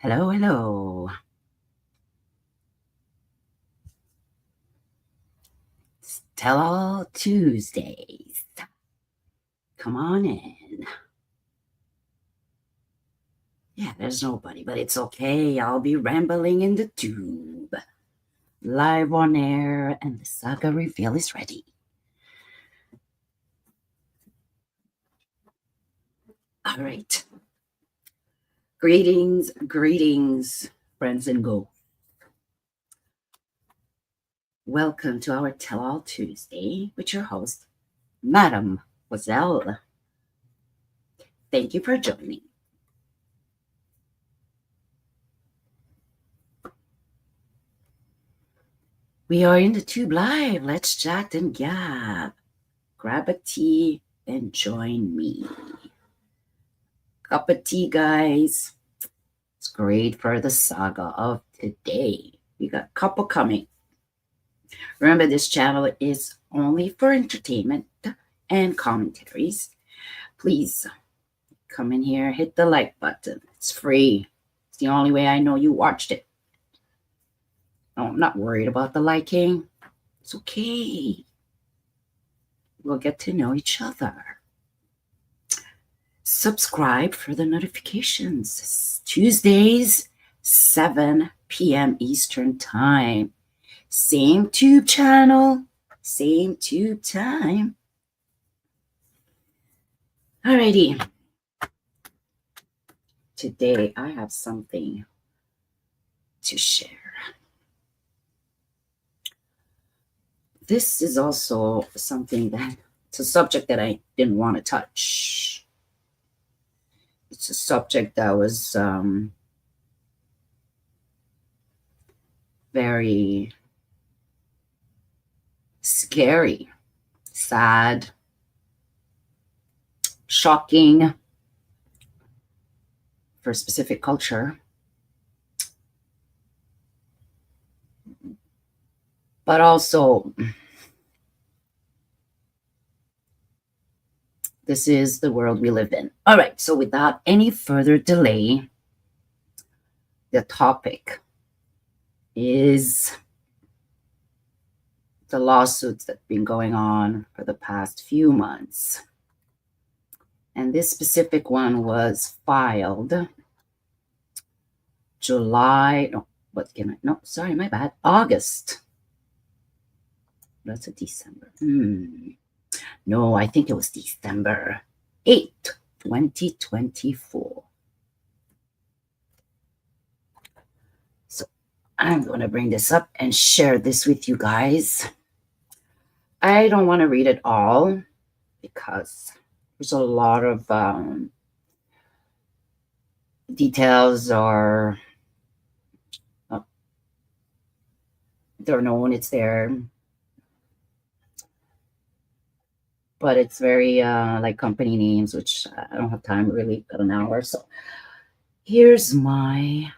Hello, hello. It's Tell All Tuesdays. Come on in. Yeah, there's nobody, but it's okay. I'll be rambling in the tube. Live on air, and the Saga reveal is ready. All right. Greetings, friends and go. Welcome to our Tell All Tuesday with your host, Madam Wazelle. Thank you for joining. We are in the tube live. Let's chat and gab. Grab a tea and join me. Cup of tea, guys. It's great for the saga of today. We got a couple coming. Remember, this channel is only for entertainment and commentaries. Please come in here, hit the like button. It's free. It's the only way I know you watched it. No, I'm not worried about the liking. It's okay. We'll get to know each other. Subscribe for the notifications. Tuesdays, 7 p.m. Eastern Time. Same tube channel, same tube time. Alrighty. Today I have something to share. This is also something that it's a subject that I didn't want to touch. It's a subject that was very scary, sad, shocking for a specific culture, but also this is the world we live in. All right, so without any further delay, the topic is the lawsuits that have been going on for the past few months. And this specific one was filed August. That's a December. No, I think it was December 8th, 2024. So I'm going to bring this up and share this with you guys. I don't want to read it all because there's a lot of details or they're known, it's there. But it's very like company names, which I don't have time really, got an hour. So here's my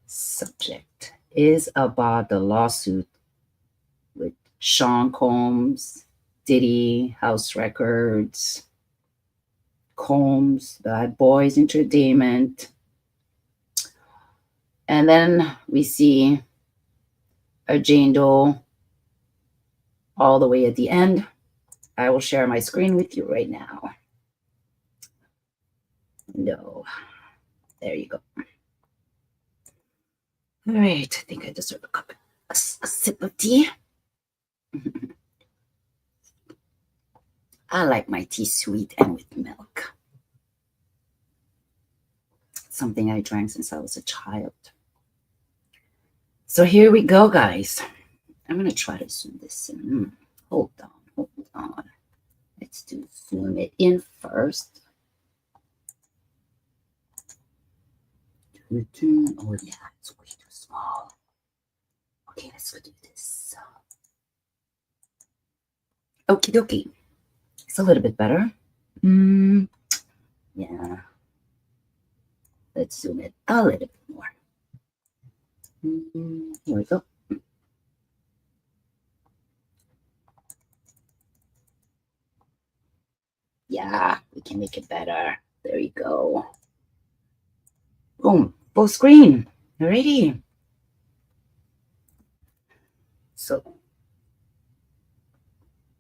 subject is about the lawsuit with Shawn Combs, Diddy, House Records, Combs, Bad Boys Entertainment. And then we see a Jane Doe all the way at the end. I will share my screen with you right now. No, there you go. All right, I think I deserve a sip of tea. I like my tea sweet and with milk. Something I drank since I was a child. So here we go, guys. I'm going to try to zoom this in. Hold on. Let's zoom it in first. Oh, yeah, it's way too small. Okay, let's do this. Okie dokie. It's a little bit better. Yeah. Let's zoom it a little bit more. Here we go. Yeah, we can make it better. There we go. Boom. Full screen. Alrighty. So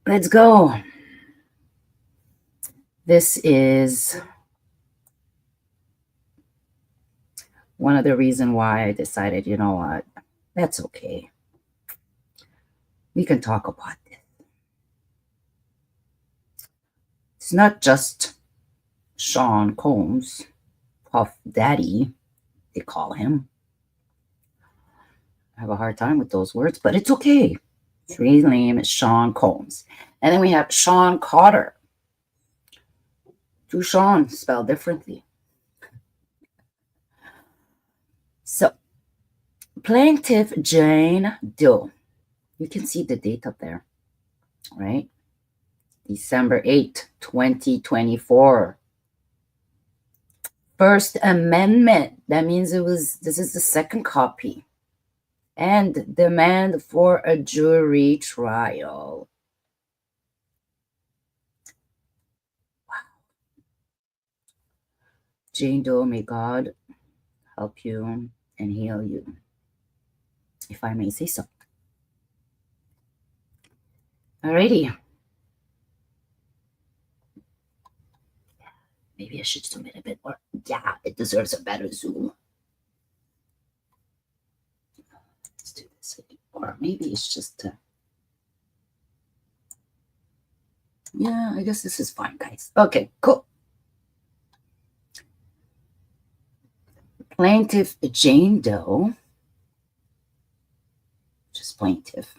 let's go. This is one of the reasons why I decided, you know what, that's okay. We can talk about this. It's not just Shawn Combs, Puff Daddy, they call him. I have a hard time with those words, but it's okay. His real name is Shawn Combs. And then we have Shawn Carter. Two Shawn spelled differently. So, Plaintiff Jane Doe. You can see the date up there, right? December 8, 2024. First Amendment. That means this is the second copy. And demand for a jury trial. Wow. Jane Doe, may God help you and heal you, if I may say so. Alrighty. Maybe I should zoom in a bit more. Yeah, it deserves a better zoom. Let's do this. Or maybe it's just... yeah, I guess this is fine, guys. Okay, cool. Plaintiff Jane Doe, just plaintiff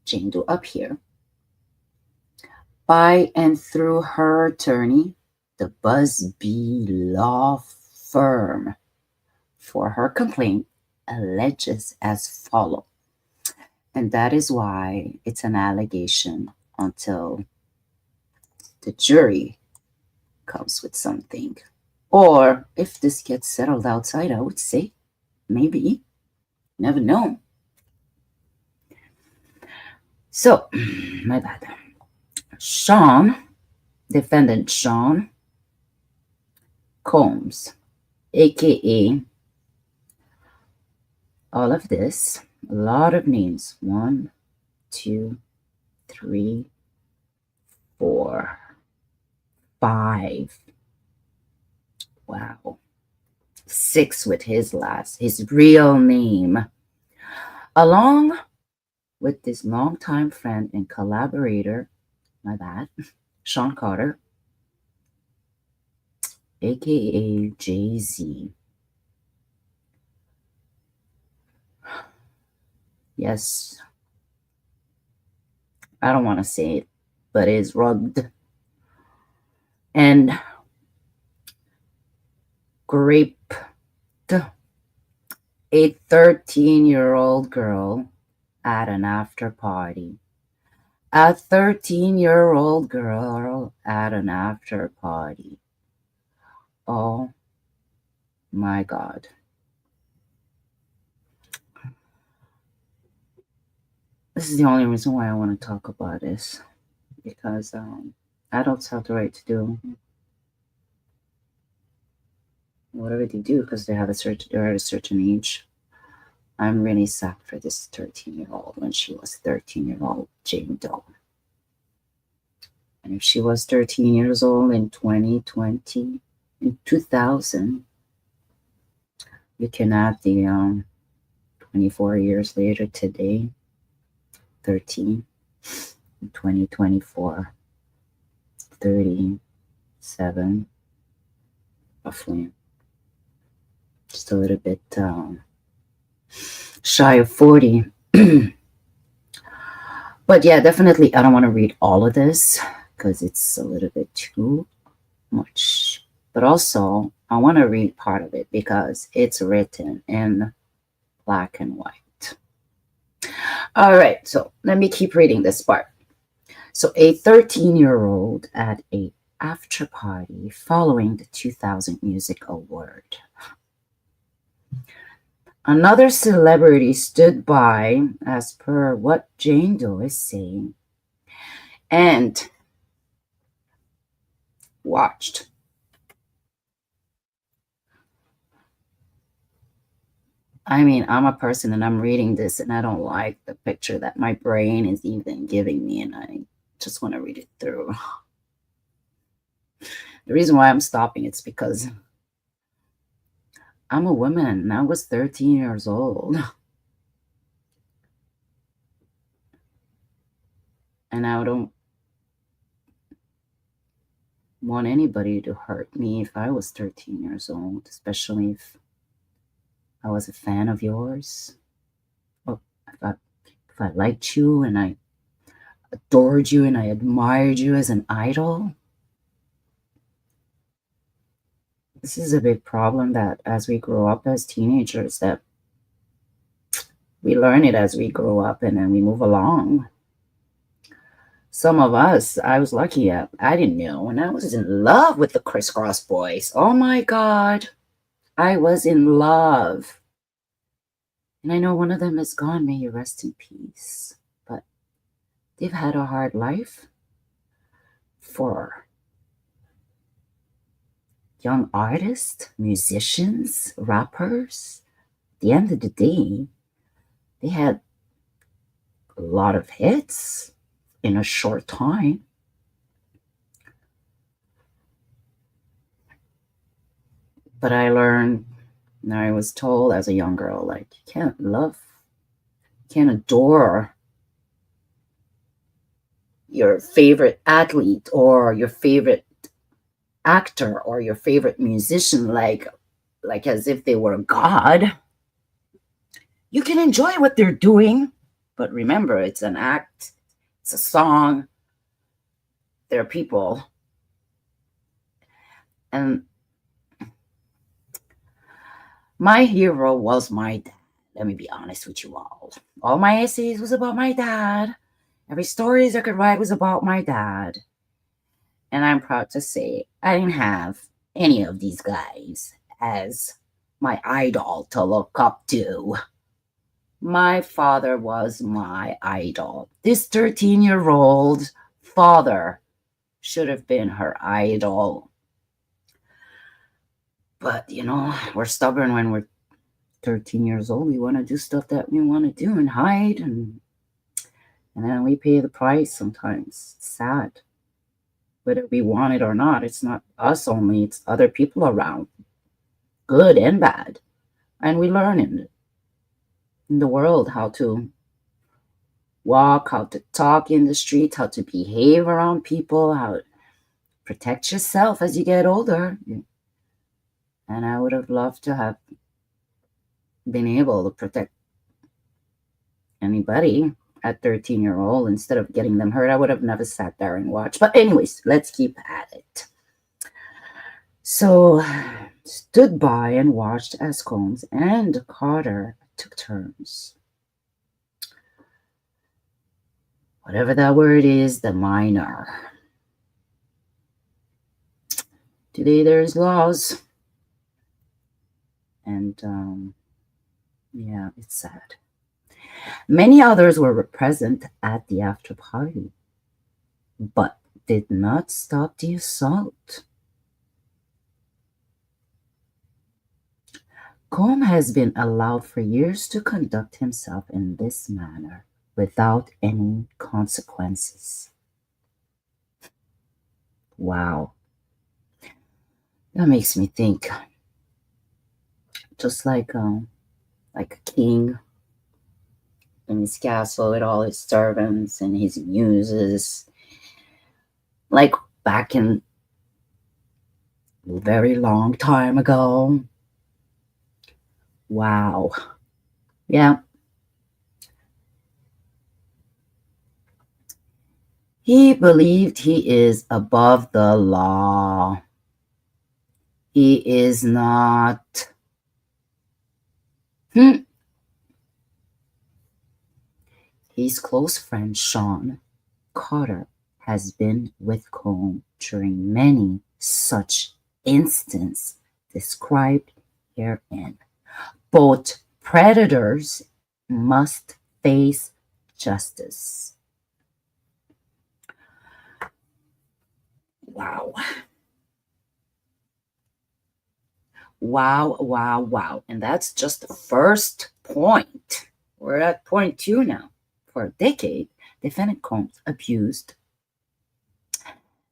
Jane Doe up here, by and through her attorney, the Busby Law Firm, for her complaint alleges as follows. And that is why it's an allegation until the jury comes with something. Or if this gets settled outside, I would say maybe. Never know. So, my bad. Shawn, defendant Shawn Combs, aka all of this, a lot of names. 1, 2, 3, 4, 5. Wow. 6 with his real name. Along with this longtime friend and collaborator, my bad, Shawn Carter, aka Jay-Z. Yes, I don't want to say it, but it is rugged and raped a 13-year-old girl at an after party. A 13-year-old girl at an after party. Oh my God. This is the only reason why I want to talk about this, because adults have the right to do whatever they do because they're at a certain age. I'm really sad for this 13-year-old when she was 13-year-old Jane Doe. And if she was 13 years old in 2020, in 2000, you can add the 24 years later today, 13, in 2024, 37, roughly. Just a little bit shy of 40. But yeah, definitely, I don't want to read all of this because it's a little bit too much. But also, I want to read part of it because it's written in black and white. All right, so let me keep reading this part. So a 13-year-old at a after party following the 2000 Music Award. Another celebrity stood by, as per what Jane Doe is saying, and watched I mean, I'm a person and I'm reading this and I don't like the picture that my brain is even giving me, and I just want to read it through. The reason why I'm stopping it's because I'm a woman and I was 13 years old and I don't want anybody to hurt me if I was 13 years old, especially if I was a fan of yours. Or if I liked you and I adored you and I admired you as an idol. This is a big problem that as we grow up as teenagers, that we learn it as we grow up and then we move along. Some of us, I was lucky, I didn't know, and I was in love with the Crisscross Boys. Oh my God, I was in love. And I know one of them is gone, may you rest in peace. But they've had a hard life for young artists, musicians, rappers. At the end of the day, they had a lot of hits in a short time. But I learned, and I was told as a young girl, like, you can't love, you can't adore your favorite athlete or your favorite actor or your favorite musician like as if they were God. You can enjoy what they're doing, but remember, it's an act, it's a song, they're people. And my hero was my dad. Let me be honest with you all. All my essays was about my dad. Every stories I could write was about my dad. And I'm proud to say I didn't have any of these guys as my idol to look up to. My father was my idol. This 13-year-old father should have been her idol. But, we're stubborn when we're 13 years old. We want to do stuff that we want to do and hide. And then we pay the price sometimes. It's sad. Whether we want it or not, it's not us only, it's other people around, good and bad. And we learn in the world how to walk, how to talk in the street, how to behave around people, how to protect yourself as you get older. And I would have loved to have been able to protect anybody at 13-year-old instead of getting them hurt. I would have never sat there and watched. But anyways, let's keep at it. So stood by and watched as Combs and Carter took turns. Whatever that word is, the minor. Today there's laws. And yeah, it's sad. Many others were present at the after party, but did not stop the assault. Combe has been allowed for years to conduct himself in this manner without any consequences. Wow. That makes me think. Just like a king in his castle with all his servants and his muses, like back in a very long time ago. Wow. Yeah. He believed he is above the law. He is not. His close friend Shawn Carter has been with Combe during many such instances described herein. Both predators must face justice. Wow. Wow, wow, wow. And that's just the first point. We're at point two now. For a decade, defendant Combs abused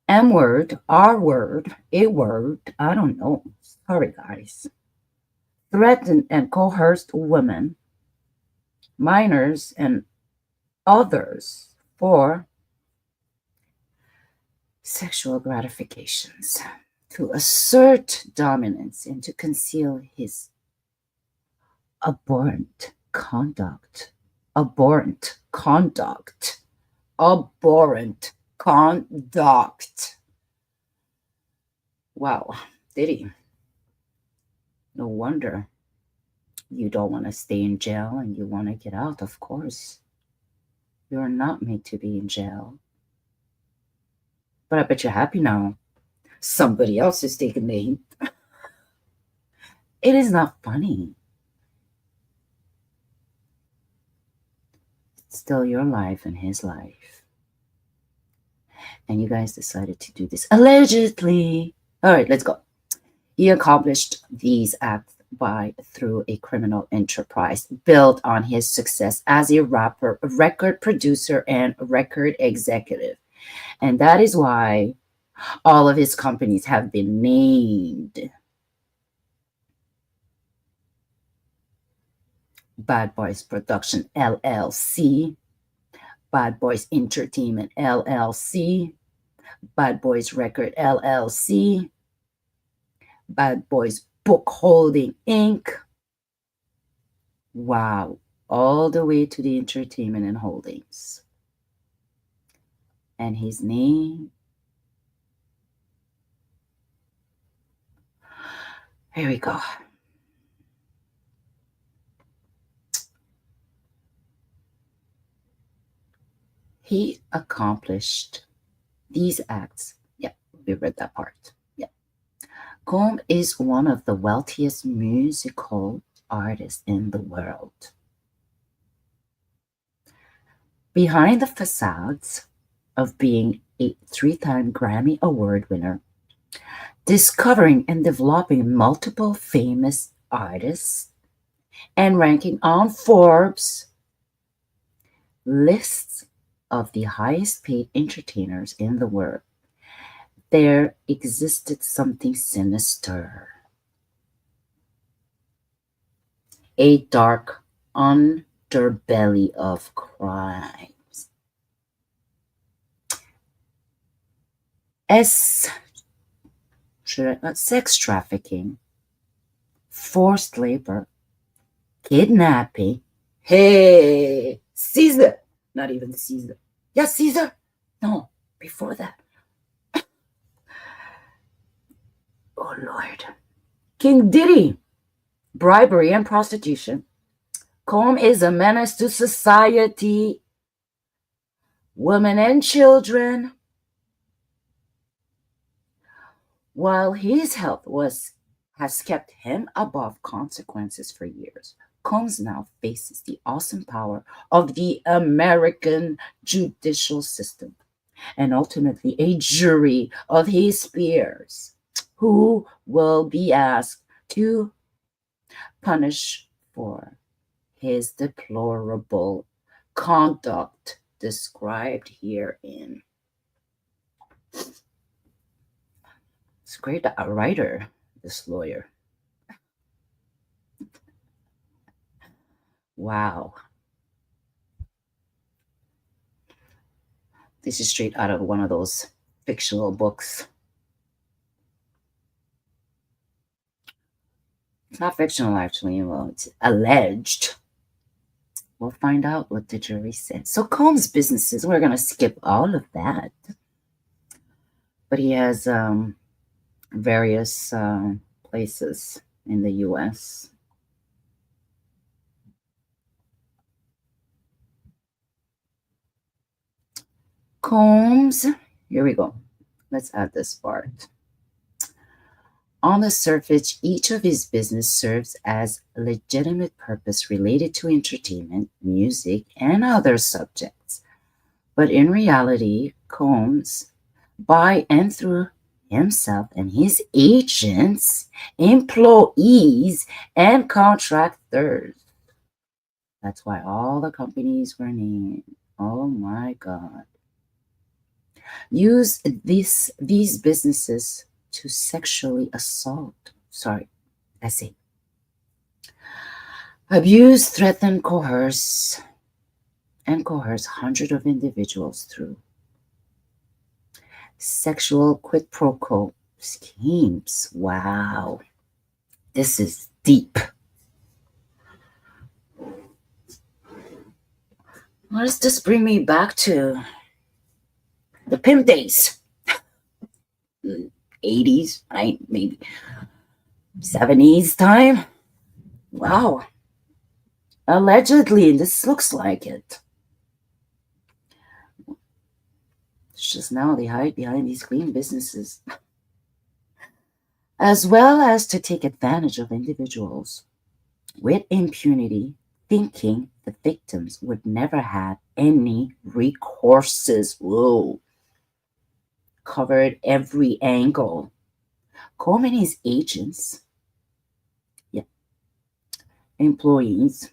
M word, R word, A word, I don't know. Sorry, guys. Threatened and coerced women, minors, and others for sexual gratifications, to assert dominance and to conceal his abhorrent conduct. Abhorrent conduct. Abhorrent conduct. Wow, Diddy. No wonder you don't want to stay in jail and you want to get out, of course. You're not made to be in jail. But I bet you're happy now. Somebody else is taking the heat. It is not funny. It's still your life and his life. And you guys decided to do this allegedly. All right, let's go. He accomplished these acts through a criminal enterprise built on his success as a rapper, record producer, and record executive. And that is why all of his companies have been named Bad Boys Production LLC, Bad Boys Entertainment LLC, Bad Boys Record LLC, Bad Boys Book Holding Inc. Wow, all the way to the entertainment and holdings. And his name, here we go. He accomplished these acts. Yeah, we read that part. Yeah. Combs is one of the wealthiest musical artists in the world. Behind the facades of being a three-time Grammy Award winner, discovering and developing multiple famous artists, and ranking on Forbes lists of the highest paid entertainers in the world, there existed something sinister. A dark underbelly of crimes. Sex trafficking, forced labor, kidnapping. Hey, Caesar! Not even Caesar. Yeah, Caesar? No, before that. Oh, Lord. King Diddy, bribery and prostitution. Combs is a menace to society, women and children. While his health has kept him above consequences for years, Combs now faces the awesome power of the American judicial system and ultimately a jury of his peers who will be asked to punish for his deplorable conduct described herein. It's a great writer, this lawyer. Wow. This is straight out of one of those fictional books. It's not fictional, actually. Well, it's alleged. We'll find out what the jury said. So Combs' businesses, we're going to skip all of that. But he has various places in the U.S. Combs, here we go. Let's add this part. On the surface, each of his business serves as a legitimate purpose related to entertainment, music, and other subjects. But in reality, Combs, by and through himself and his agents, employees, and contractors. That's why all the companies were named. Oh my God. Use these businesses to sexually assault. Sorry, I say. Abuse, threaten, coerce hundreds of individuals through sexual quid pro quo schemes. Wow, this is deep. What does this bring me back to? The pimp days. 80s, right? Maybe 70s time. Wow. Allegedly, this looks like it. It's just now they hide behind these clean businesses, as well as to take advantage of individuals with impunity, thinking the victims would never have any recourses. Whoa. Covered every angle. Khomeini's agents, yeah, employees,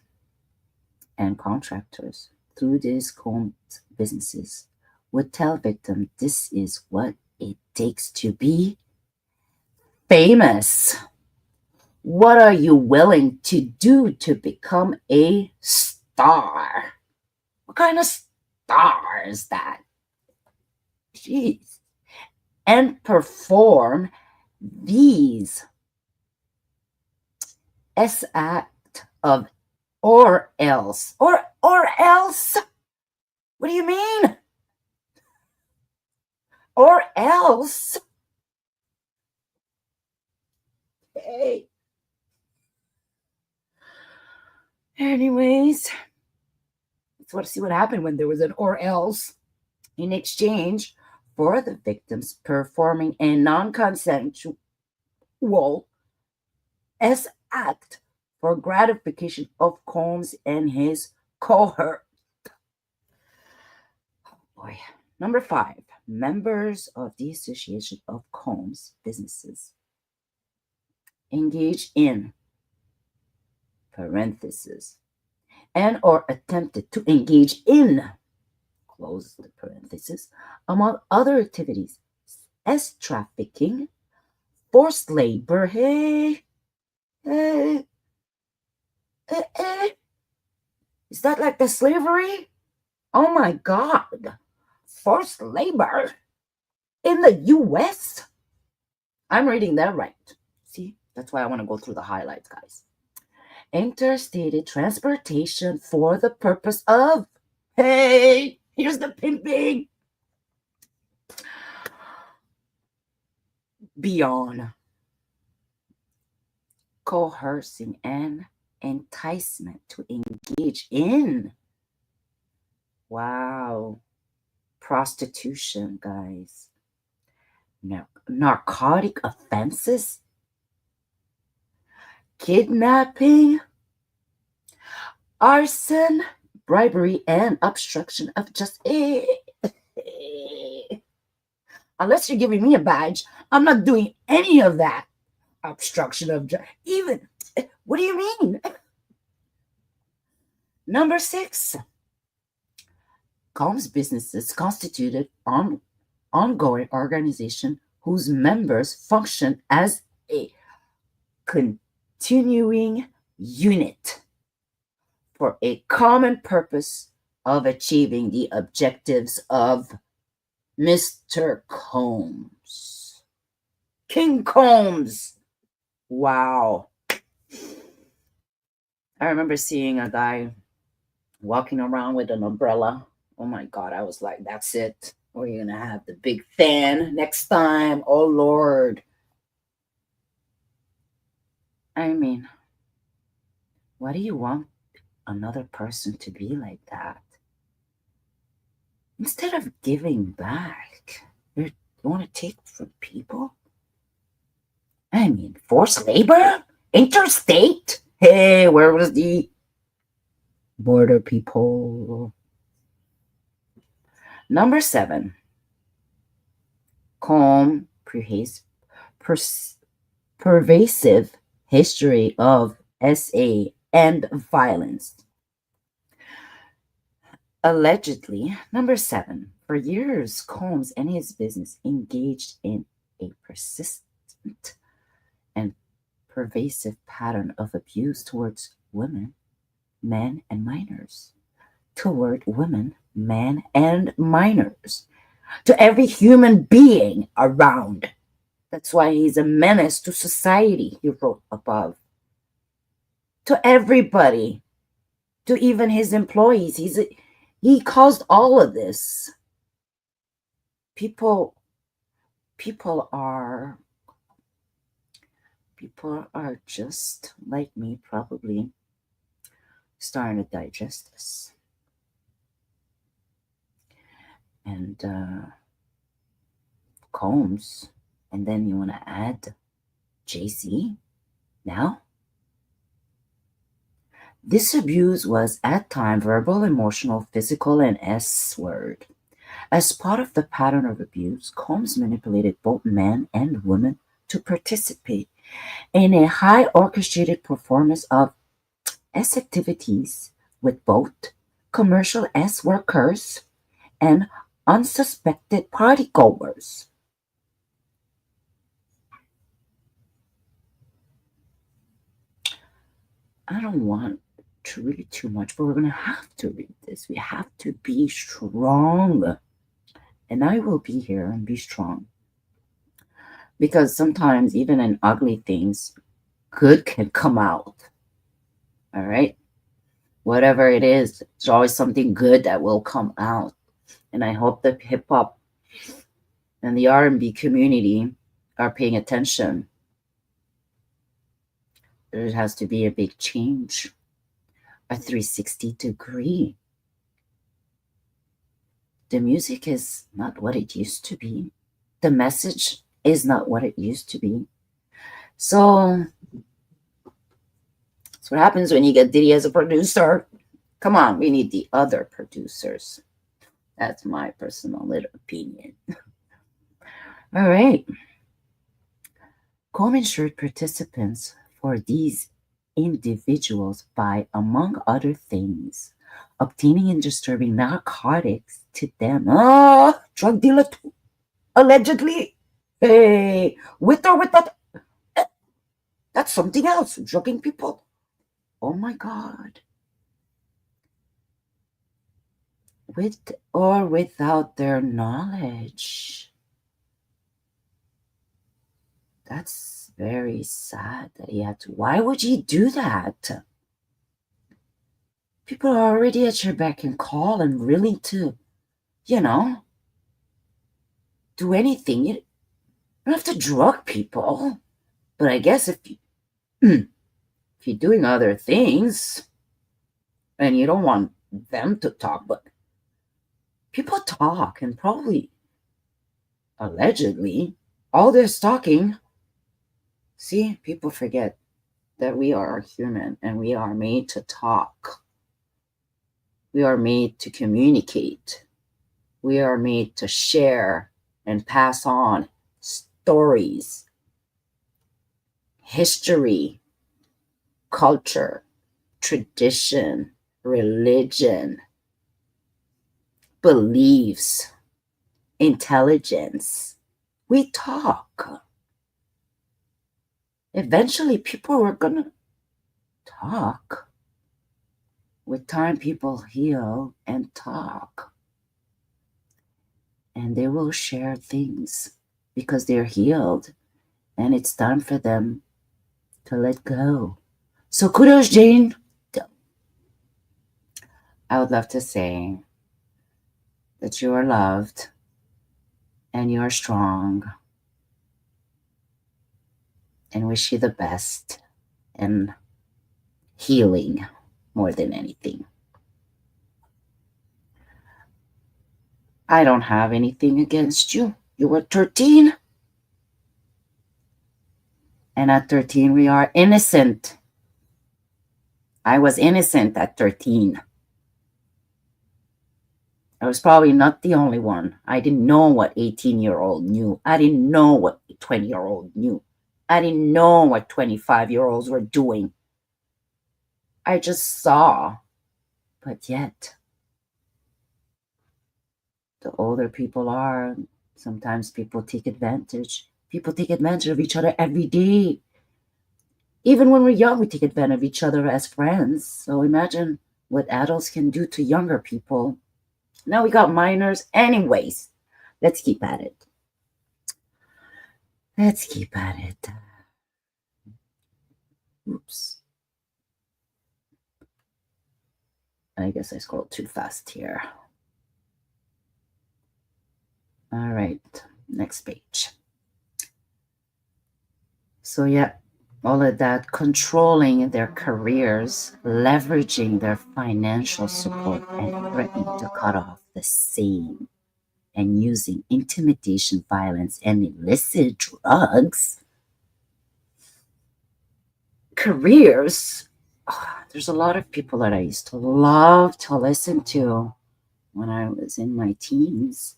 and contractors through these Combs businesses would tell victims this is what it takes to be famous. What are you willing to do to become a star? What kind of star is that? Jeez. And perform these S act of or else. Or else? What do you mean? Or else? Hey. Anyways, let's want to see what happened when there was an or else. In exchange for the victims performing a non-consensual S act for gratification of Combs and his cohort. Oh boy. Number 5, members of the Association of Combs Businesses engage in parentheses and or attempted to engage in close the parenthesis among other activities as trafficking, forced labor. Hey, hey, hey, hey. Is that like the slavery? Oh my God. Forced labor in the US? I'm reading that right. See, that's why I want to go through the highlights, guys. Interstate transportation for the purpose of, hey, here's the pimping. Beyond coercing and enticement to engage in, wow, prostitution, guys. Narcotic offenses, kidnapping, arson, bribery, and obstruction of justice. Unless you're giving me a badge, I'm not doing any of that. Obstruction of justice. Even, what do you mean? Number 6, Combs businesses constituted ongoing organization whose members function as a continuing unit for a common purpose of achieving the objectives of Mr. Combs. King Combs. Wow. I remember seeing a guy walking around with an umbrella. Oh my God, I was like, that's it. We're going to have the big fan next time. Oh Lord. I mean, why do you want another person to be like that? Instead of giving back, you want to take from people? I mean, forced labor? Interstate? Hey, where was the border people? Number 7, Combs pers- pervasive history of SA and violence. Allegedly, number seven, for years, Combs and his business engaged in a persistent and pervasive pattern of abuse towards women, men, and minors. Toward women, men, and minors. To every human being around. That's why he's a menace to society, he wrote above. To everybody, to even his employees. He caused all of this. People people are people are just like me, probably starting to digest this. And Combs, and then you want to add JC now? This abuse was at times verbal, emotional, physical, and S word. As part of the pattern of abuse, Combs manipulated both men and women to participate in a high orchestrated performance of S activities with both commercial S workers and unsuspected partygoers. I don't want to read too much, but we're going to have to read this. We have to be strong. And I will be here and be strong. Because sometimes, even in ugly things, good can come out. All right? Whatever it is, there's always something good that will come out. And I hope the hip hop and the R&B community are paying attention. There has to be a big change, a 360 degree. The music is not what it used to be. The message is not what it used to be. So that's what happens when you get Diddy as a producer. Come on, we need the other producers. That's my personal little opinion. All right. Combs insured participants for these individuals by, among other things, obtaining and distributing narcotics to them. Oh, drug dealer too, allegedly. Hey, with or without, that's something else. Drugging people. Oh my God. With or without their knowledge. That's very sad that he had to. Why would he do that? People are already at your beck and call and willing to, do anything. You don't have to drug people. But I guess if you're doing other things and you don't want them to talk, but people talk, and probably allegedly all this talking. See, people forget that we are human and we are made to talk. We are made to communicate. We are made to share and pass on stories, history, culture, tradition, religion, beliefs, intelligence. We talk. Eventually, people are going to talk. With time, people heal and talk. And they will share things because they're healed. And it's time for them to let go. So kudos, Jane. I would love to say that you are loved and you are strong, and wish you the best and healing more than anything. I don't have anything against you. You were 13. And at 13, we are innocent. I was innocent at 13. I was probably not the only one. I didn't know what 18-year-old knew. I didn't know what 20-year-old knew. I didn't know what 25-year-olds were doing. I just saw. But yet, the older people are, sometimes people take advantage. People take advantage of each other every day. Even when we're young, we take advantage of each other as friends. So imagine what adults can do to younger people. Now we got minors. Anyways, let's keep at it. Let's keep at it. Oops. I guess I scrolled too fast here. All right, next page. So, yeah, all of that controlling their careers, leveraging their financial support, and threatening to cut off the same, and using intimidation, violence, and illicit drugs. Careers. There's a lot of people that I used to love to listen to when I was in my teens,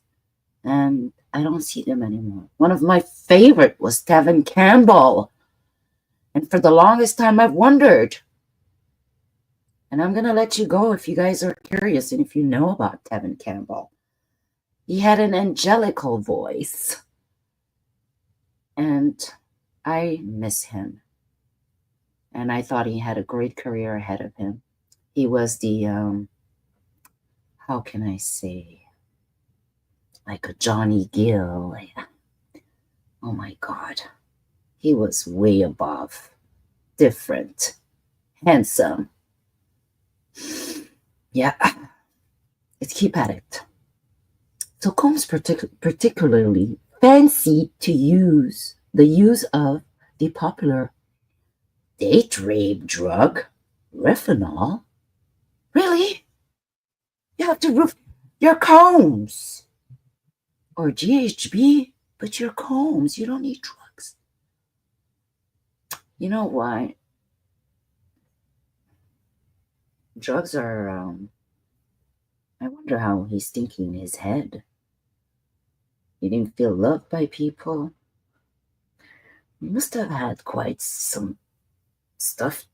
and I don't see them anymore. One of my favorite was Tevin Campbell, and for the longest time I've wondered, and I'm going to let you go if you guys are curious and if you know about Tevin Campbell. He had an angelical voice, and I miss him. And I thought he had a great career ahead of him. He was the, how can I say, like a Johnny Gill. Oh my God. He was way above, different, handsome. Yeah, let's keep at it. So Combs particularly fancied to use the use of the popular date rape drug, Refinol. Really? You have to roof your combs. Or GHB, but your combs. You don't need drugs. You know why? Drugs are, I wonder how he's thinking in his head. He didn't feel loved by people. He must have had quite some stuff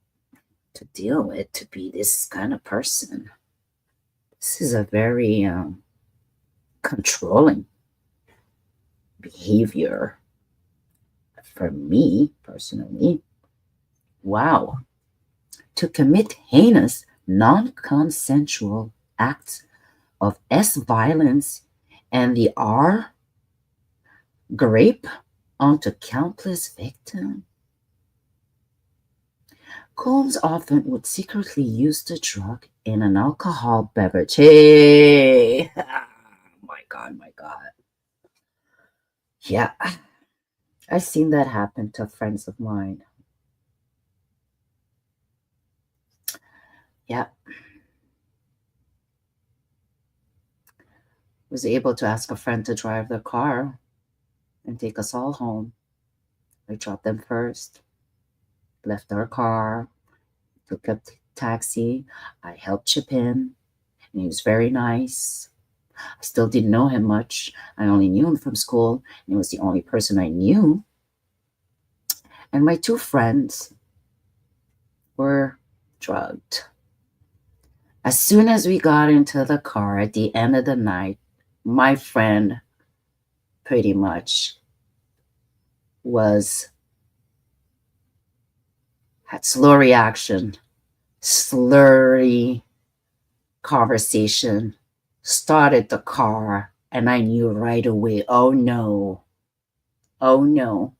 to deal with to be this kind of person. This is a very controlling behavior for me personally. Wow. To commit heinous, non-consensual acts of S violence and the R grape onto countless victims. Combs often would secretly use the drug in an alcohol beverage. Hey! My God, my God. Yeah, I've seen that happen to friends of mine. Yeah. Was able to ask a friend to drive the car and take us all home. I dropped them first, left our car, took a taxi. I helped chip in, and he was very nice. I still didn't know him much. I only knew him from school, and he was the only person I knew. And my two friends were drugged. As soon as we got into the car at the end of the night, my friend pretty much had slow reaction, slurry conversation, started the car, and I knew right away, oh no, oh no.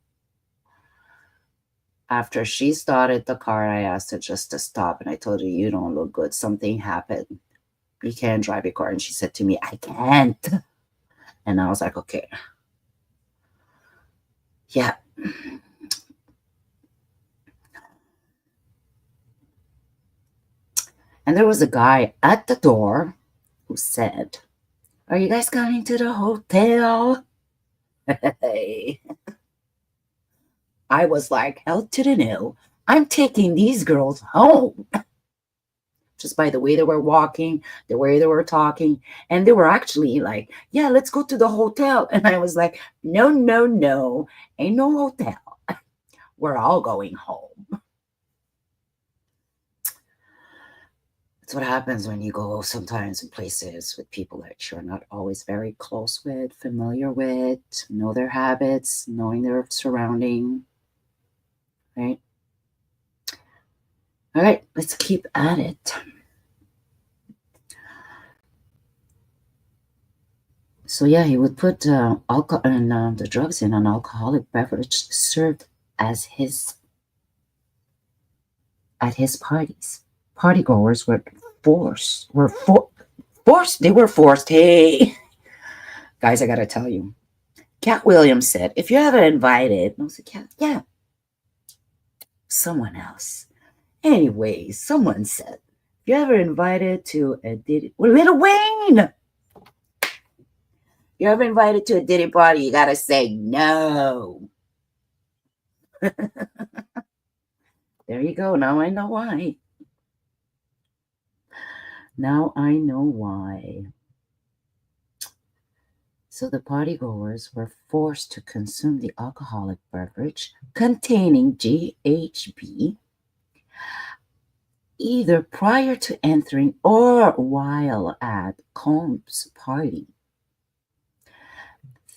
After she started the car, I asked her just to stop, and I told her, you don't look good. Something happened. You can't drive your car. And she said to me, I can't. And I was like, okay. Yeah. And there was a guy at the door who said, are you guys coming to the hotel? Hey. I was like, hell to the no. I'm taking these girls home. just by the way they were walking, the way they were talking. And they were actually like, yeah, let's go to the hotel. And I was like, no, no, no, ain't no hotel. We're all going home. That's what happens when you go sometimes in places with people that you're not always very close with, familiar with, know their habits, knowing their surrounding, right? All right, let's keep at it. So yeah, he would put alcohol and the drugs in an alcoholic beverage served as his at his parties. Partygoers were forced. They were forced. Hey, guys, I gotta tell you. Cat Williams said, if you're ever invited, I was like, yeah, someone else. Anyway, someone said, if you're ever invited to a Diddy, well, Lil Wayne. You're ever invited to a Diddy party, you gotta say no. There you go. Now I know why. Now I know why. So the partygoers were forced to consume the alcoholic beverage containing GHB either prior to entering or while at Combs' party.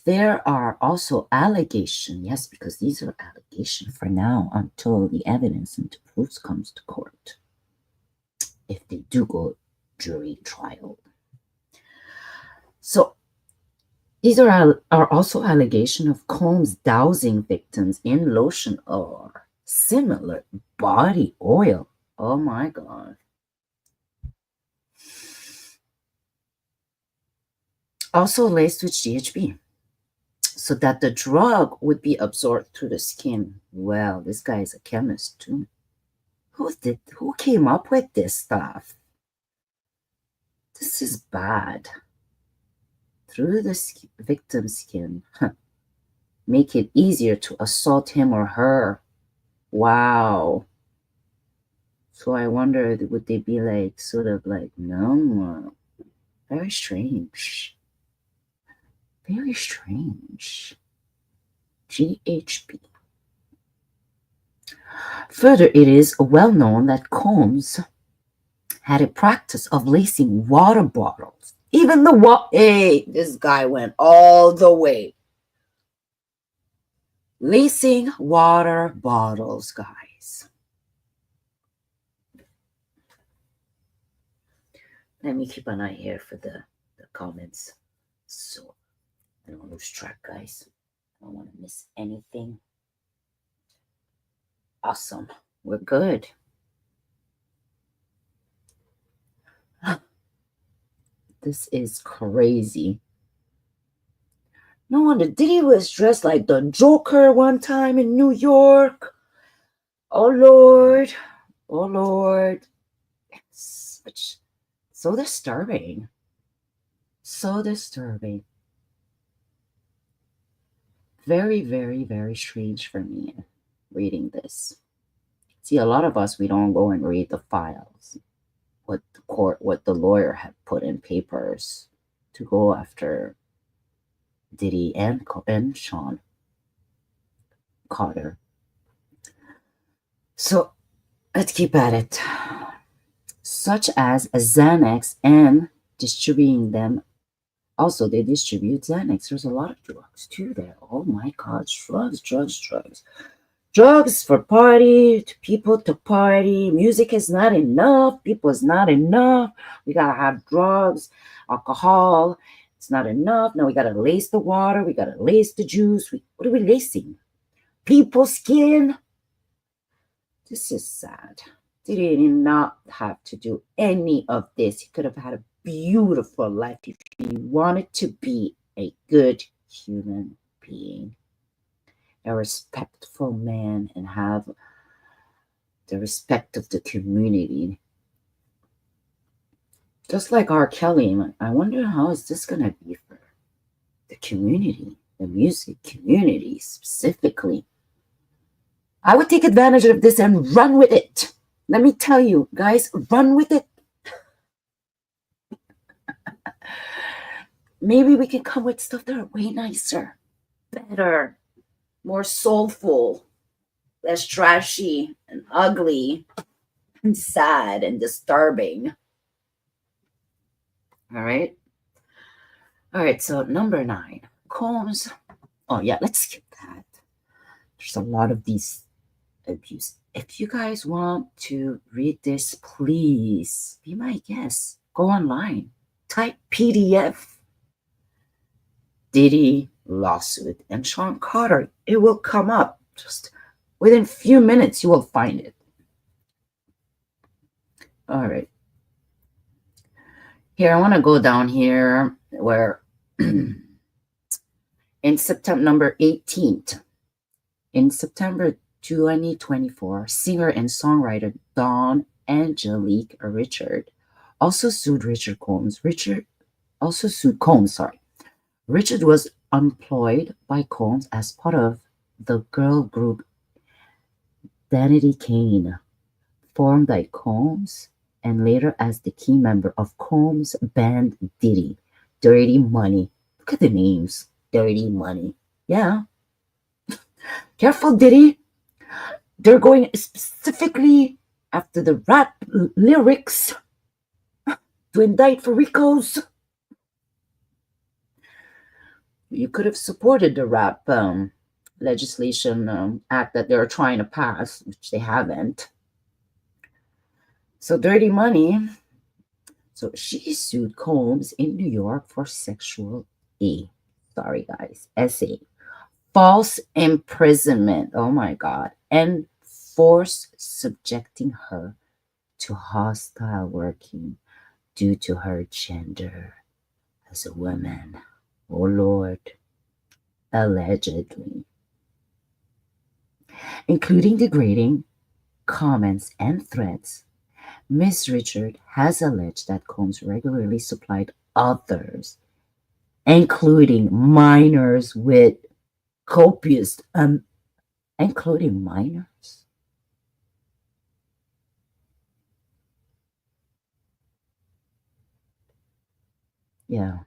There are also allegations, yes, because these are allegations for now until the evidence and the proofs comes to court. If they do go jury trial. So these are also allegations of Combs dousing victims in lotion or similar body oil. Oh my God. Also laced with GHB so that the drug would be absorbed through the skin. Well, this guy is a chemist too. Who came up with this stuff? This is bad. Through the victim's skin. Make it easier to assault him or her. Wow. So I wonder, would they be like, sort of like, no? Very strange. Very strange. GHB. Further, it is well known that Combs had a practice of lacing water bottles. Even hey, this guy went all the way. Lacing water bottles, guys. Let me keep an eye here for the comments. So I don't lose track, guys. I don't want to miss anything. Awesome. We're good. This is crazy. No wonder Diddy was dressed like the Joker one time in New York. Oh, Lord. Oh, Lord. It's so disturbing. So disturbing. Very, very, very strange for me reading this. See, a lot of us, we don't go and read the files. What the lawyer had put in papers to go after Diddy and Shawn Carter. So let's keep at it. Such as Xanax and distributing them. Also, they distribute Xanax. There's a lot of drugs too there. Oh my God, drugs. Drugs for party, to people to party. Music is not enough. People is not enough. We gotta have drugs, alcohol. It's not enough. Now we gotta lace the water. We gotta lace the juice. What are we lacing? People's skin. This is sad. Diddy did not have to do any of this. He could have had a beautiful life if he wanted to be a good human being. A respectful man and have the respect of the community. Just like R. Kelly, I wonder how is this going to be for the community, the music community specifically. I would take advantage of this and run with it. Let me tell you, guys, run with it. Maybe we can come with stuff that are way nicer, better, more soulful, less trashy and ugly and sad and disturbing. All right. All right. So number 9, Combs. Oh yeah, let's skip that. There's a lot of these abuse. If you guys want to read this, please be my guest. Go online, type PDF, Diddy lawsuit, and Shawn Carter. It will come up. Just within few minutes, you will find it. All right. Here, I want to go down here where in September number 18th, in September 2024, singer and songwriter Dawn Angelique Richard also sued Richard Combs. Richard also sued Combs, sorry. Richard was employed by Combs as part of the girl group Danity Kane, formed by Combs and later as the key member of Combs' band Diddy. Dirty Money. Look at the names. Dirty Money. Yeah. Careful, Diddy. They're going specifically after the rap lyrics to indict for RICOs. You could have supported the rap legislation act that they're trying to pass, which they haven't. So Dirty Money. So she sued Combs in New York for sexual sorry guys, SA, false imprisonment, oh my God, and force subjecting her to hostile working due to her gender as a woman. Oh Lord, allegedly. Including degrading comments and threats, Miss Richard has alleged that Combs regularly supplied others, including minors, with copious, including minors. Yeah,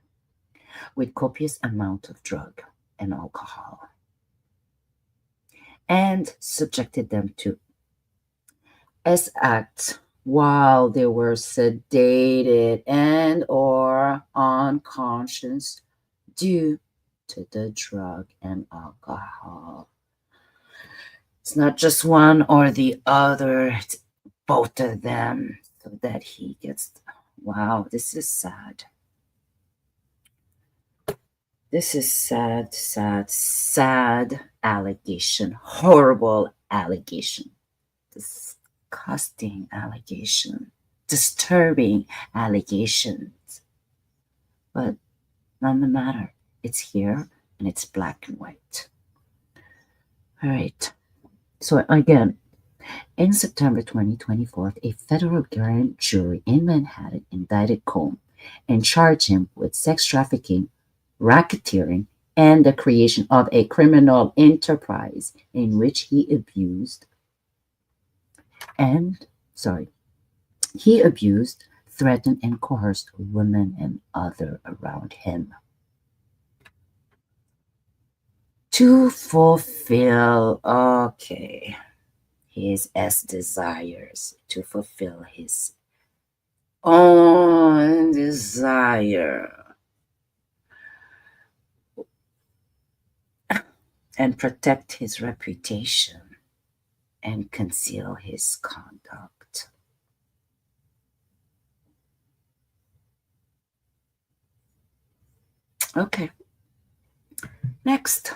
with copious amount of drug and alcohol, and subjected them to acts while they were sedated and or unconscious due to the drug and alcohol. It's not just one or the other, it's both of them, so that he gets. Wow, this is sad. This is sad, sad, sad allegation. Horrible allegation. Disgusting allegation. Disturbing allegations. But none the matter. It's here and it's black and white. All right. So again, in September 2024, a federal grand jury in Manhattan indicted Combs and charged him with sex trafficking, racketeering, and the creation of a criminal enterprise in which he abused, threatened, and coerced women and others around him to fulfill, his desires, to fulfill his own desire and protect his reputation and conceal his conduct. Okay. Next.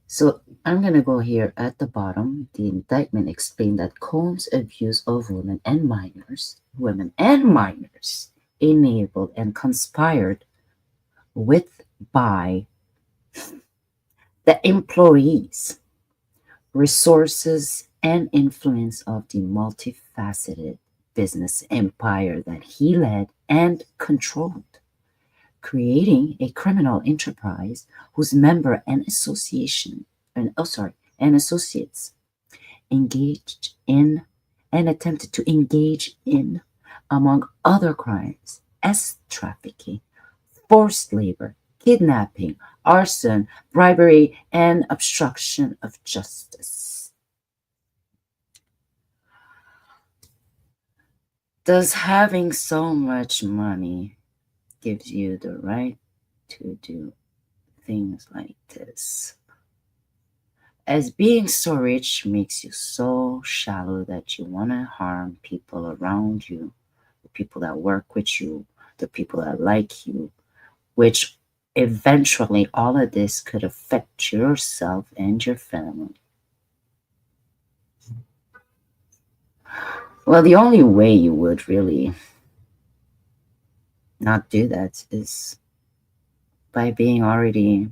So I'm going to go here at the bottom. The indictment explained that Combs' abuse of women and minors, enabled and conspired with by the employees, resources, and influence of the multifaceted business empire that he led and controlled, creating a criminal enterprise whose member and associates engaged in and attempted to engage in among other crimes as trafficking, forced labor, kidnapping, arson, bribery, and obstruction of justice. Does having so much money gives you the right to do things like this? As being so rich makes you so shallow that you want to harm people around you, the people that work with you, the people that like you, which eventually all of this could affect yourself and your family. Well, the only way you would really not do that is by being already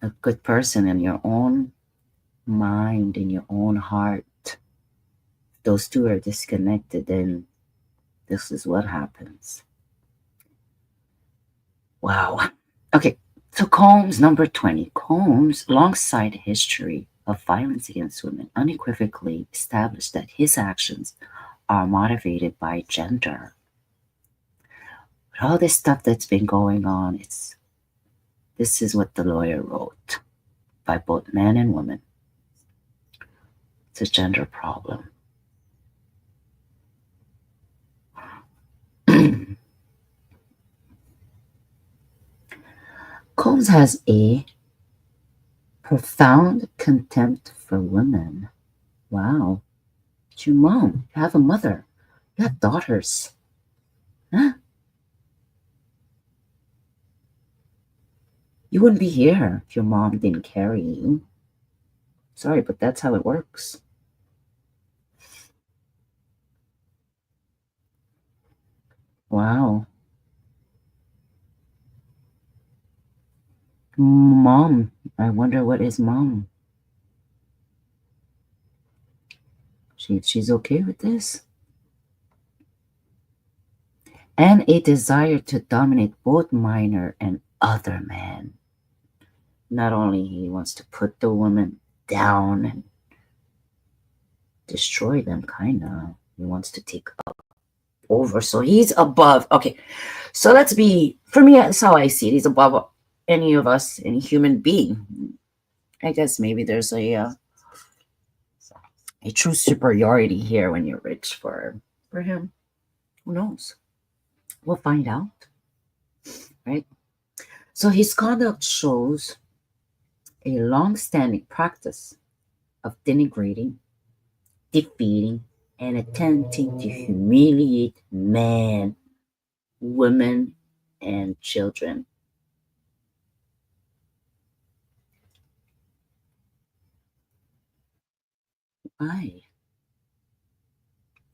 a good person in your own mind, in your own heart. If those two are disconnected, then this is what happens. Wow. Okay, so Combs, number 20. Combs' alongside history of violence against women unequivocally established that his actions are motivated by gender. With all this stuff that's been going on, this is what the lawyer wrote by both men and women. It's a gender problem. Combs has a profound contempt for women. Wow. It's your mom. You have a mother. You have daughters. Huh? You wouldn't be here if your mom didn't carry you. Sorry, but that's how it works. Wow. Mom. I wonder what is mom. She's okay with this. And a desire to dominate both minor and other men. Not only he wants to put the woman down and destroy them, kind of. He wants to take over. So he's above. Okay, so let's be, for me, that's how I see it. He's above any of us, any human being. I guess maybe there's a true superiority here when you're rich for him. Who knows? We'll find out, right? So his conduct shows a long-standing practice of denigrating, defeating, and attempting to humiliate men, women, and children. Why?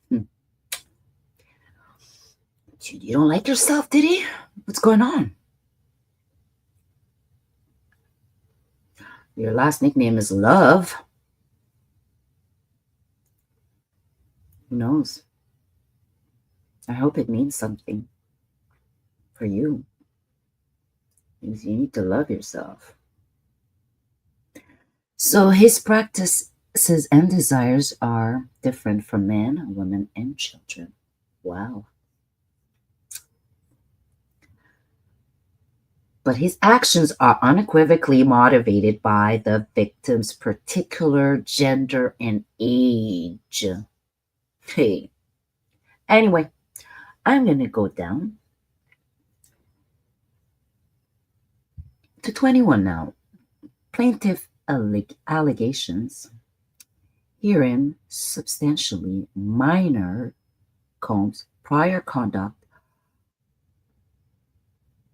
Hmm. You don't like yourself, Diddy? What's going on? Your last nickname is Love. Who knows? I hope it means something for you. Because you need to love yourself. So his practices and desires are different from men, women, and children. Wow. But his actions are unequivocally motivated by the victim's particular gender and age. Hey. Anyway, I'm going to go down to 21 now. Plaintiff allegations herein substantially minor Combs' prior conduct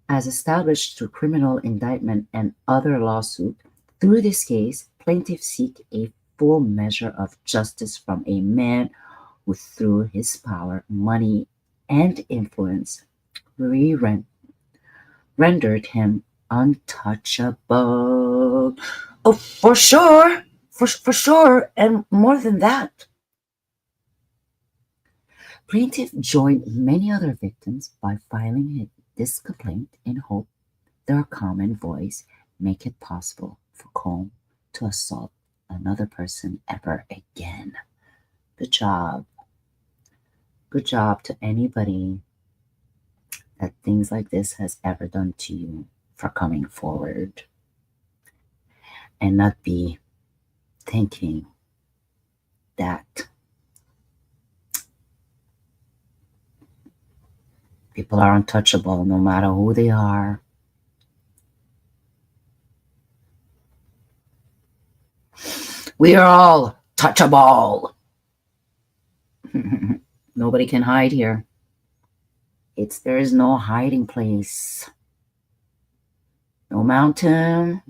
as established through criminal indictment and other lawsuit. Through this case, plaintiffs seek a full measure of justice from a man who, through his power, money, and influence, rendered him untouchable. Oh, for sure. For sure. And more than that, plaintiff joined many other victims by filing this complaint in hope their common voice make it possible for Combe to assault another person ever again. Good job. Good job to anybody that things like this has ever done to you for coming forward and not be thinking that people are untouchable no matter who they are. We are all touchable. Nobody can hide here. There is no hiding place. No mountain.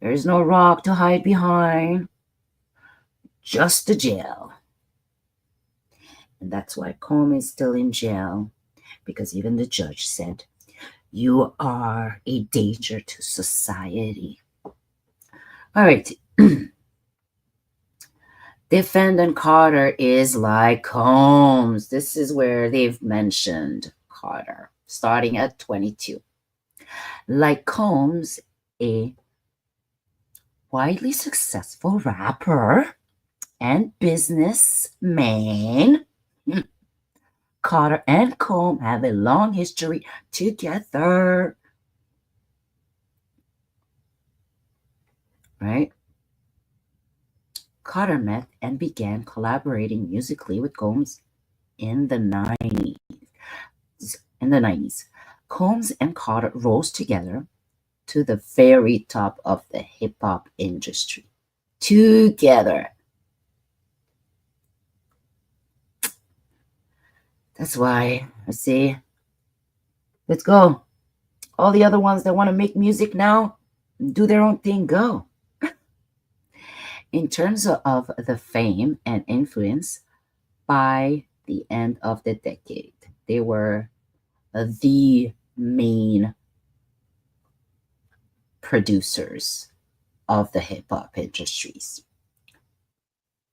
There is no rock to hide behind. Just the jail. And that's why Comey is still in jail, because even the judge said, you are a danger to society. All right. Defendant Carter is like Combs. This is where they've mentioned Carter, starting at 22. Like Combs, a widely successful rapper and businessman, Carter and Combs have a long history together. Right? Carter met and began collaborating musically with Combs in the 90s. Combs and Carter rose together to the very top of the hip-hop industry. Together. That's why I say, let's go. All the other ones that want to make music now, do their own thing, go. In terms of the fame and influence, by the end of the decade, they were the main producers of the hip-hop industries.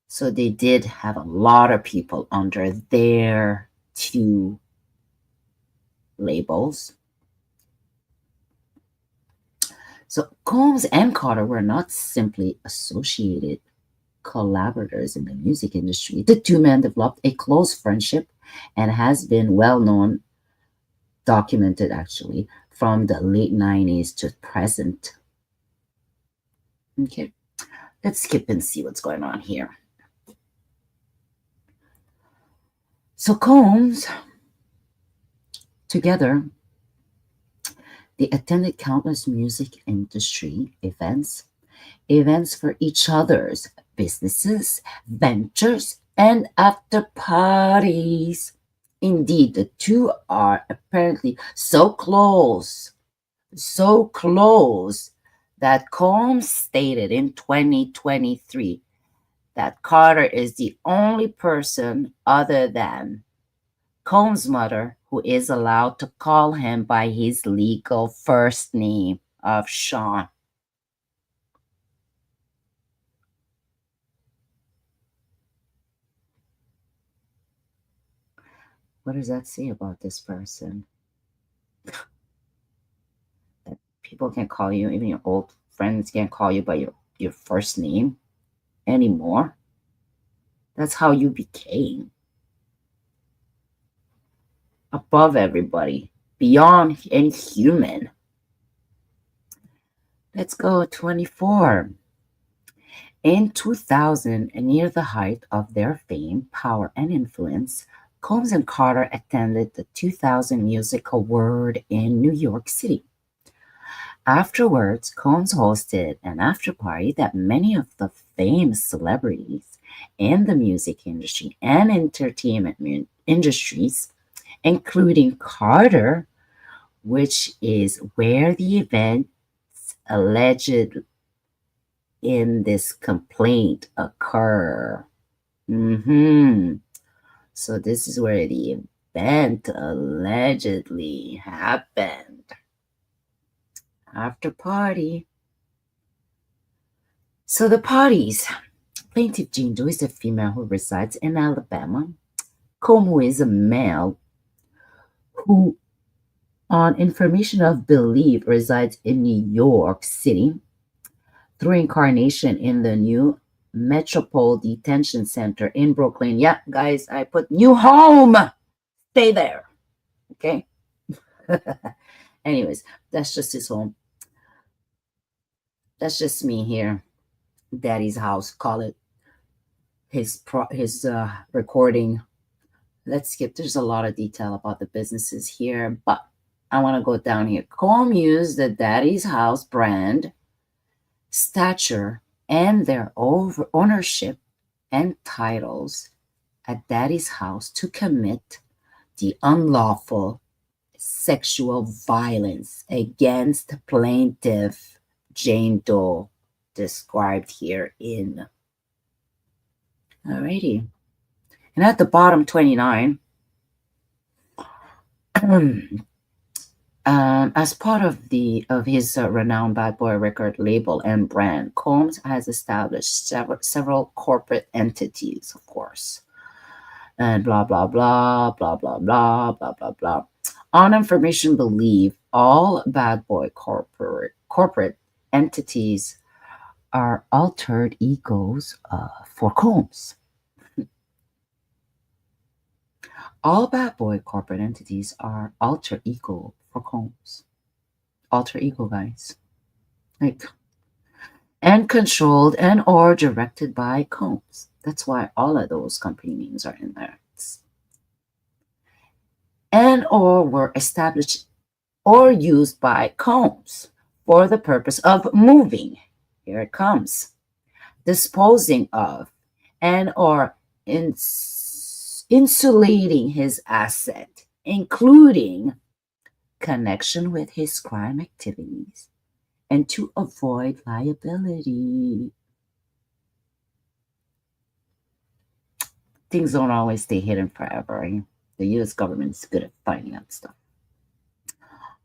So they did have a lot of people under their two labels. So Combs and Carter were not simply associated collaborators in the music industry. The two men developed a close friendship and has been well known, documented actually, from the late 90s to present. Okay, let's skip and see what's going on here. So Combs, together, they attended countless music industry events for each other's businesses, ventures, and after parties. Indeed, the two are apparently so close that Combs stated in 2023 that Carter is the only person other than Combs' mother who is allowed to call him by his legal first name of Shawn. What does that say about this person? That people can call you, even your old friends can't call you by your first name anymore. That's how you became. Above everybody, beyond any human. Let's go 24. In 2000, near the height of their fame, power, and influence, Combs and Carter attended the 2000 Music Award in New York City. Afterwards, Combs hosted an after-party that many of the famous celebrities in the music industry and entertainment industries, including Carter, which is where the events alleged in this complaint occur. So this is where the event allegedly happened. After party. So the parties. Plaintiff Jane Doe is a female who resides in Alabama. Como is a male who, on information of belief, resides in New York City. Through incarnation in the New Metropole Detention Center in Brooklyn. Yeah, guys, I put new home. Stay there. Okay. Anyways, that's just his home. That's just me here. Daddy's house. Call it his recording. Let's skip. There's a lot of detail about the businesses here, but I want to go down here. Comb used the Daddy's House brand, stature, and their ownership and titles at Daddy's house to commit the unlawful sexual violence against plaintiff Jane Doe, described here in. Alrighty. And at the bottom, 29, as part of his renowned Bad Boy record label and brand, Combs has established several corporate entities, of course, and blah blah blah blah blah blah blah blah blah. On information believe all Bad Boy corporate entities are altered egos for Combs. All Bad Boy corporate entities are alter ego for Combs. Alter ego, guys. Like, and controlled and or directed by Combs. That's why all of those company names are in there. And or were established or used by Combs for the purpose of moving. Here it comes. Disposing of and or insulating his asset, including connection with his crime activities, and to avoid liability. Things don't always stay hidden forever. Right? The US government is good at finding out stuff.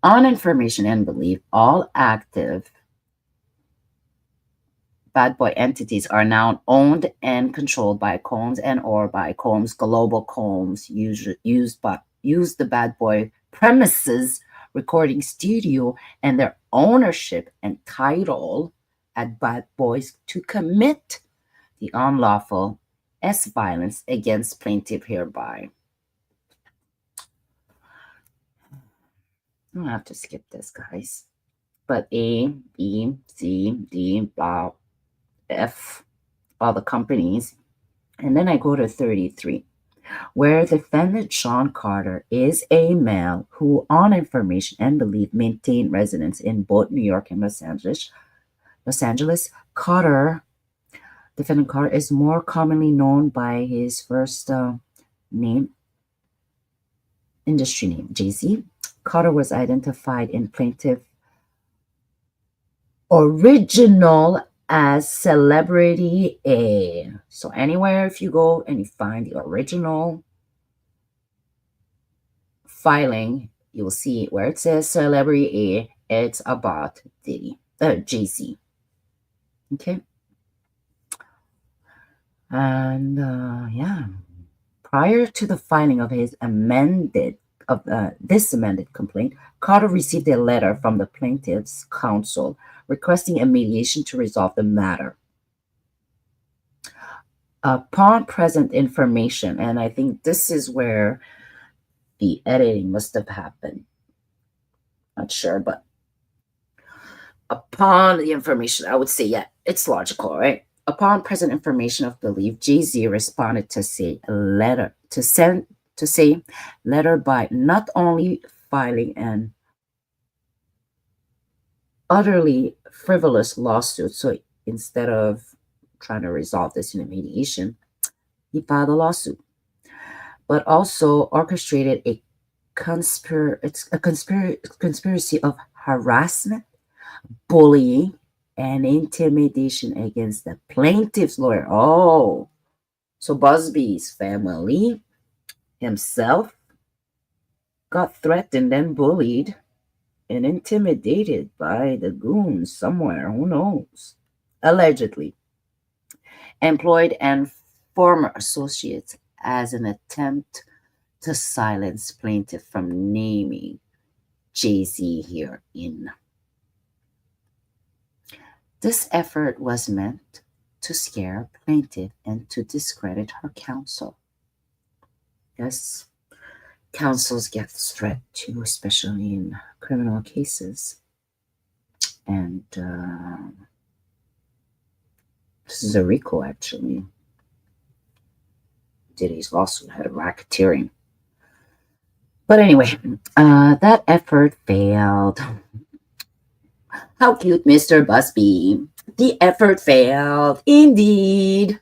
On information and belief, all active Bad Boy entities are now owned and controlled by Combs and or by Combs Global. Combs use the Bad Boy premises, recording studio, and their ownership and title at Bad Boys to commit the unlawful violence against plaintiff hereby. I don't have to skip this, guys. But A, B, C, D, blah, F, all the companies. And then I go to 33, where defendant Shawn Carter is a male who, on information and belief, maintained residence in both New York and Los Angeles. Defendant Carter is more commonly known by his first name, industry name, Jay-Z. Carter was identified in plaintiff original as Celebrity A. So anywhere if you go and you find the original filing, you'll see where it says Celebrity A, it's about Diddy, Jay-Z. Okay. And yeah, prior to the filing of his this amended complaint, Carter received a letter from the plaintiff's counsel requesting a mediation to resolve the matter. Upon present information, and I think this is where the editing must have happened. Not sure, but upon the information, I would say, yeah, it's logical, right? Upon present information of belief, Jay-Z responded to say letter by not only filing an utterly frivolous lawsuit. So instead of trying to resolve this in a mediation, he filed a lawsuit, but also orchestrated a conspiracy of harassment, bullying, and intimidation against the plaintiff's lawyer. Oh, so Busby's family himself got threatened and bullied and intimidated by the goons somewhere, who knows, allegedly employed and former associates as an attempt to silence plaintiff from naming Jay-Z herein. This effort was meant to scare plaintiff and to discredit her counsel. Yes, counsels get threat too, especially in criminal cases. And this is a RICO, actually. Diddy's lawsuit had racketeering. But anyway, that effort failed. How cute, Mr. Busby. The effort failed. Indeed.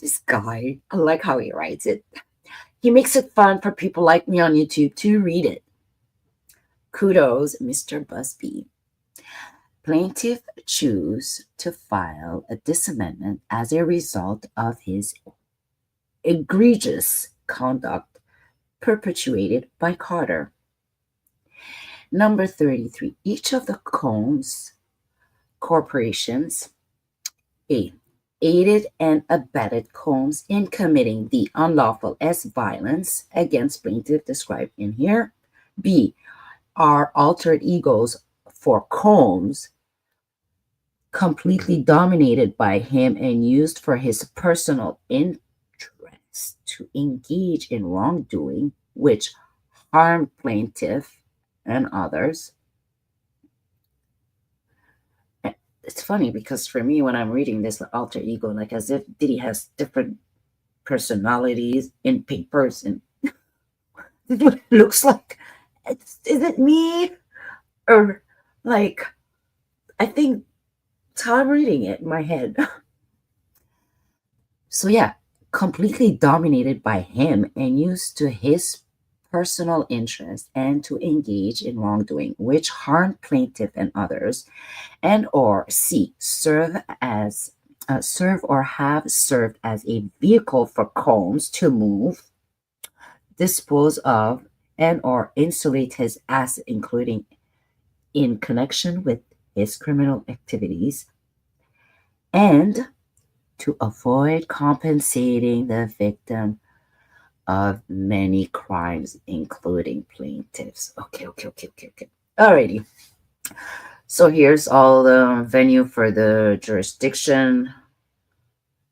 This guy, I like how he writes it. He makes it fun for people like me on YouTube to read it. Kudos, Mr. Busby. Plaintiff chose to file a disamendment as a result of his egregious conduct perpetuated by Carter. Number 33. Each of the Combs corporations aided and abetted Combs in committing the unlawful S violence against plaintiff described in here. B. Are altered egos for Combs completely dominated by him and used for his personal interest to engage in wrongdoing which harmed plaintiff and others. It's funny because for me, when I'm reading this alter ego, like as if Diddy has different personalities in papers, and this is what it looks like. Is it me? Or like, I think it's how I'm reading it in my head. So yeah, completely dominated by him and used to his personal interest and to engage in wrongdoing which harmed plaintiff and others, and or C, serve or have served as a vehicle for Combs to move, dispose of, and or insulate his asset, including in connection with his criminal activities, and to avoid compensating the victim of many crimes, including plaintiffs. Okay. Alrighty. So here's all the venue for the jurisdiction.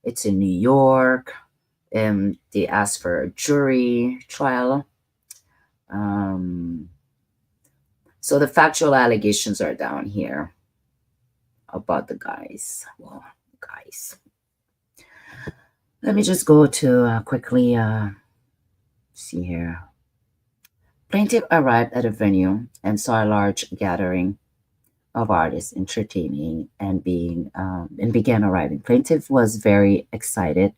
It's in New York. And they asked for a jury trial. So the factual allegations are down here about the guys. Well, guys. Let me just go to quickly see here. Plaintiff arrived at a venue and saw a large gathering of artists entertaining and began arriving. Plaintiff was very excited.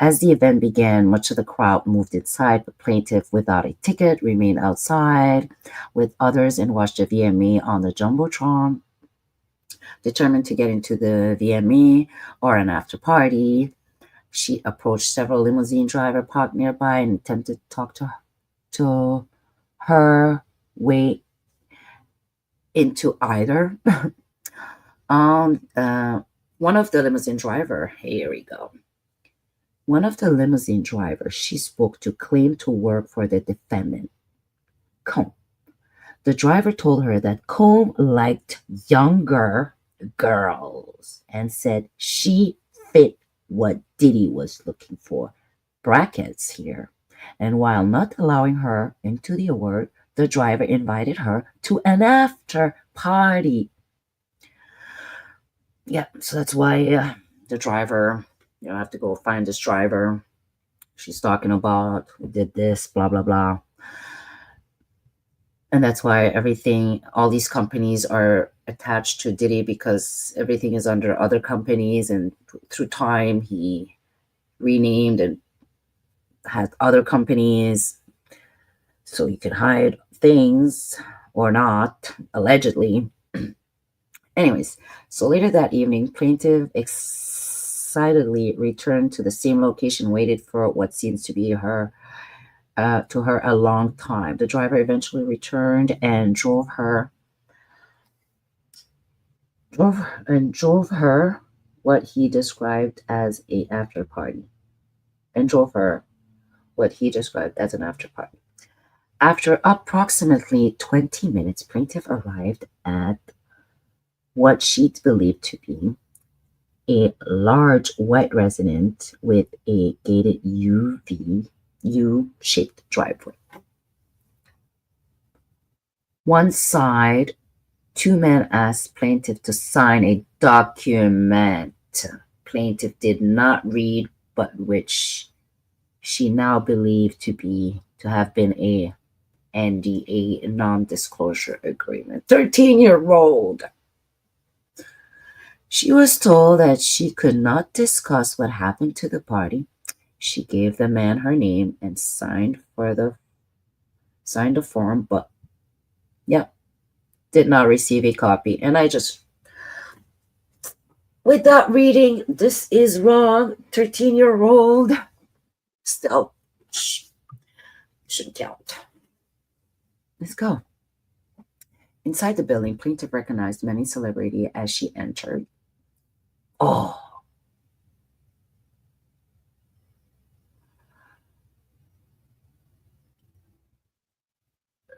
As the event began, much of the crowd moved inside, but plaintiff, without a ticket, remained outside with others and watched the VMA on the Jumbotron. Determined to get into the VMA or an after party, she approached several limousine drivers parked nearby and attempted to talk to her way into either. One of the limousine driver, here we go. One of the limousine drivers she spoke to claimed to work for the defendant, Combe. The driver told her that Combe liked younger girls and said she fit what Diddy was looking for. Brackets here. And while not allowing her into the award, the driver invited her to an after party. Yeah, so that's why the driver, you have to go find this driver. She's talking about, we did this, blah, blah, blah. And that's why all these companies are attached to Diddy because everything is under other companies. And through time, he renamed and had other companies so he could hide things or not, allegedly. Anyways, so later that evening, plaintiff excitedly returned to the same location, waited for what seems to be her a long time. The driver eventually returned and drove her what he described as an after party. After approximately 20 minutes, plaintiff arrived at what she believed to be A large white residence with a gated U-shaped driveway. One side, two men asked plaintiff to sign a document plaintiff did not read, but which she now believed to have been a NDA, non-disclosure agreement. 13-year-old. She was told that she could not discuss what happened to the party. She gave the man her name and signed the form, but yeah, did not receive a copy. And I just, without reading, this is wrong. 13-year-old. Still, shouldn't count. Let's go. Inside the building, plaintiff recognized many celebrity as she entered. Oh,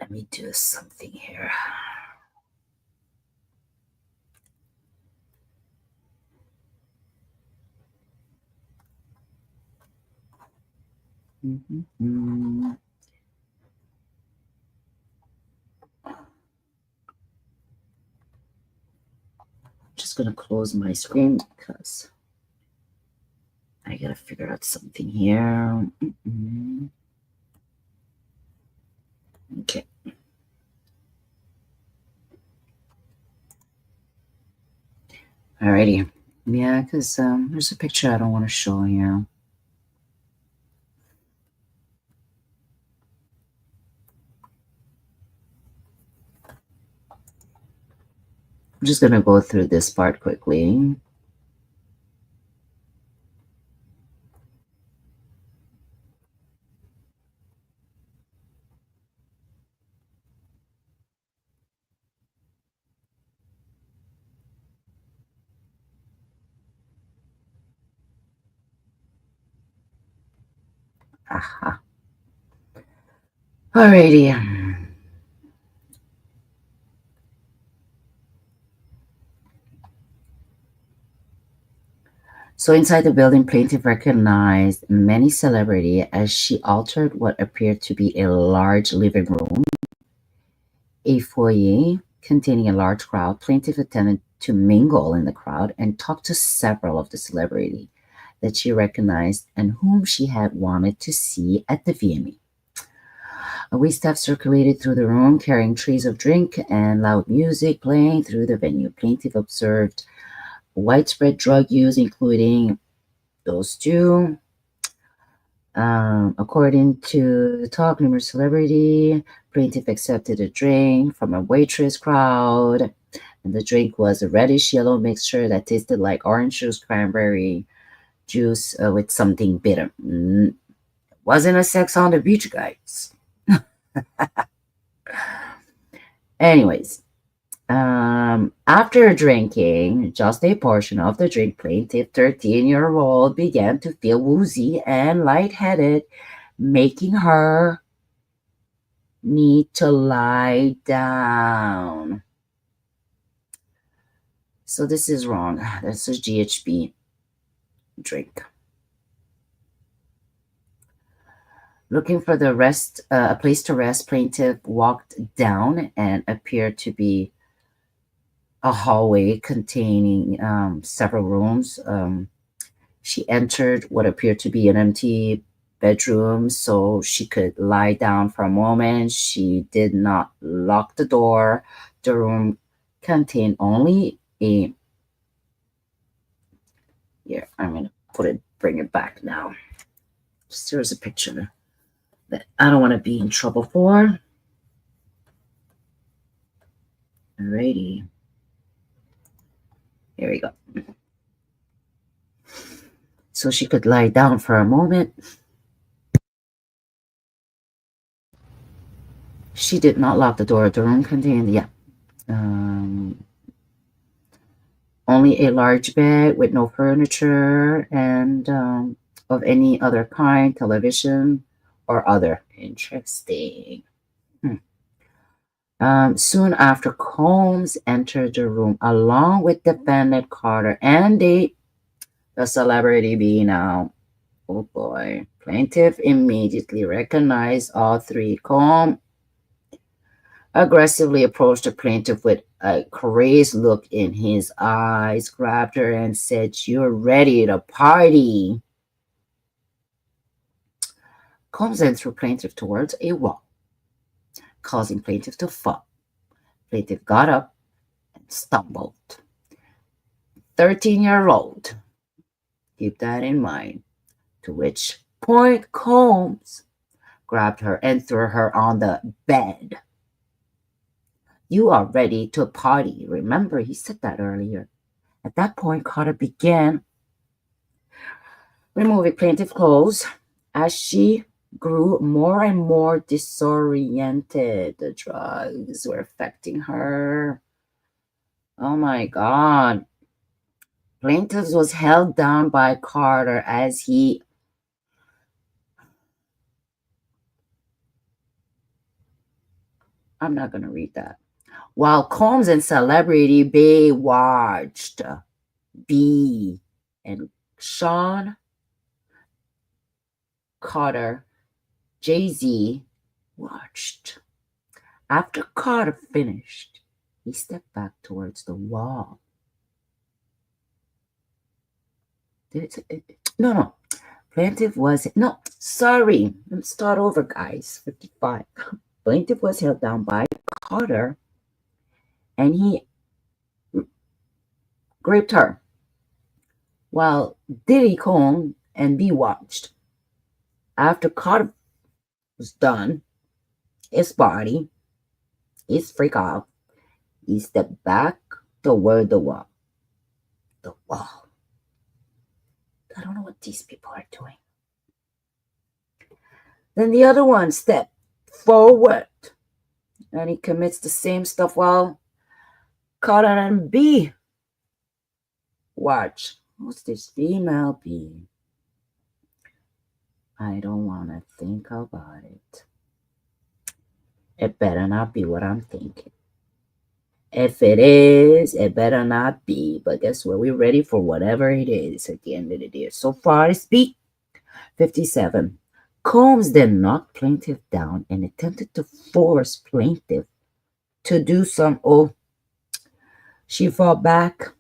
let me do something here. Mm-hmm. Just gonna close my screen because I gotta figure out something here. Mm-hmm. Okay. Alrighty. Yeah, because there's a picture I don't want to show here. I'm just gonna go through this part quickly. Aha. Alrighty. So inside the building, plaintiff recognized many celebrity as she altered what appeared to be a large living room, a foyer containing a large crowd. Plaintiff attempted to mingle in the crowd and talk to several of the celebrity that she recognized and whom she had wanted to see at the VMA. A wait staff circulated through the room carrying trays of drink and loud music playing through the venue. Plaintiff observed widespread drug use, including those two. According to Talk Numerous Celebrity, plaintiff accepted a drink from a waitress crowd, and the drink was a reddish yellow mixture that tasted like orange juice, cranberry juice with something bitter. Wasn't a Sex on the Beach, guys. Anyways, after drinking just a portion of the drink, plaintiff 13-year-old began to feel woozy and lightheaded, making her need to lie down. So this is wrong. This is GHB drink. Looking for a place to rest, plaintiff walked down and appeared to be a hallway containing several rooms. She entered what appeared to be an empty bedroom so she could lie down for a moment. She did not lock the door. The room contained only a. Here, I'm going to bring it back now. Here's a picture that I don't want to be in trouble for. Alrighty. Here we go. So she could lie down for a moment. She did not lock the door. The room contained, only a large bed with no furniture and of any other kind, television or other. Interesting. Soon after, Combs entered the room along with defendant Carter, and they The celebrity B now. Oh boy. Plaintiff immediately recognized all three. Combe aggressively approached the plaintiff with a crazed look in his eyes, grabbed her, and said, "You're ready to party." Combs then threw plaintiff towards a wall, causing plaintiff to fall. Plaintiff got up and stumbled. 13-year-old. Keep that in mind. To which point Combs grabbed her and threw her on the bed. "You are ready to party." Remember, he said that earlier. At that point, Carter began removing plaintiff's clothes as she grew more and more disoriented. The drugs were affecting her. Oh my God. Plaintiff was held down by Carter as he I'm not going to read that. While Combs and Celebrity Bay watched, B and Shawn, Carter, Jay-Z watched. After Carter finished, he stepped back towards the wall. No. Plaintiff was, no, sorry. Let's start over, guys. 55. Plaintiff was held down by Carter, and he raped her while Diddy Kong and B watched. After Carter was done, his body, his freak out, he stepped back toward the wall. The wall. I don't know what these people are doing. Then the other one stepped forward, and he commits the same stuff while Carter and B watch. Who's this female B? I don't want to think about it. It better not be what I'm thinking. If it is, it better not be. But guess what? We're ready for whatever it is at the end of the day. So far, it's beat 57. Combs then knocked plaintiff down and attempted to force plaintiff to do some. Oh, she fought back,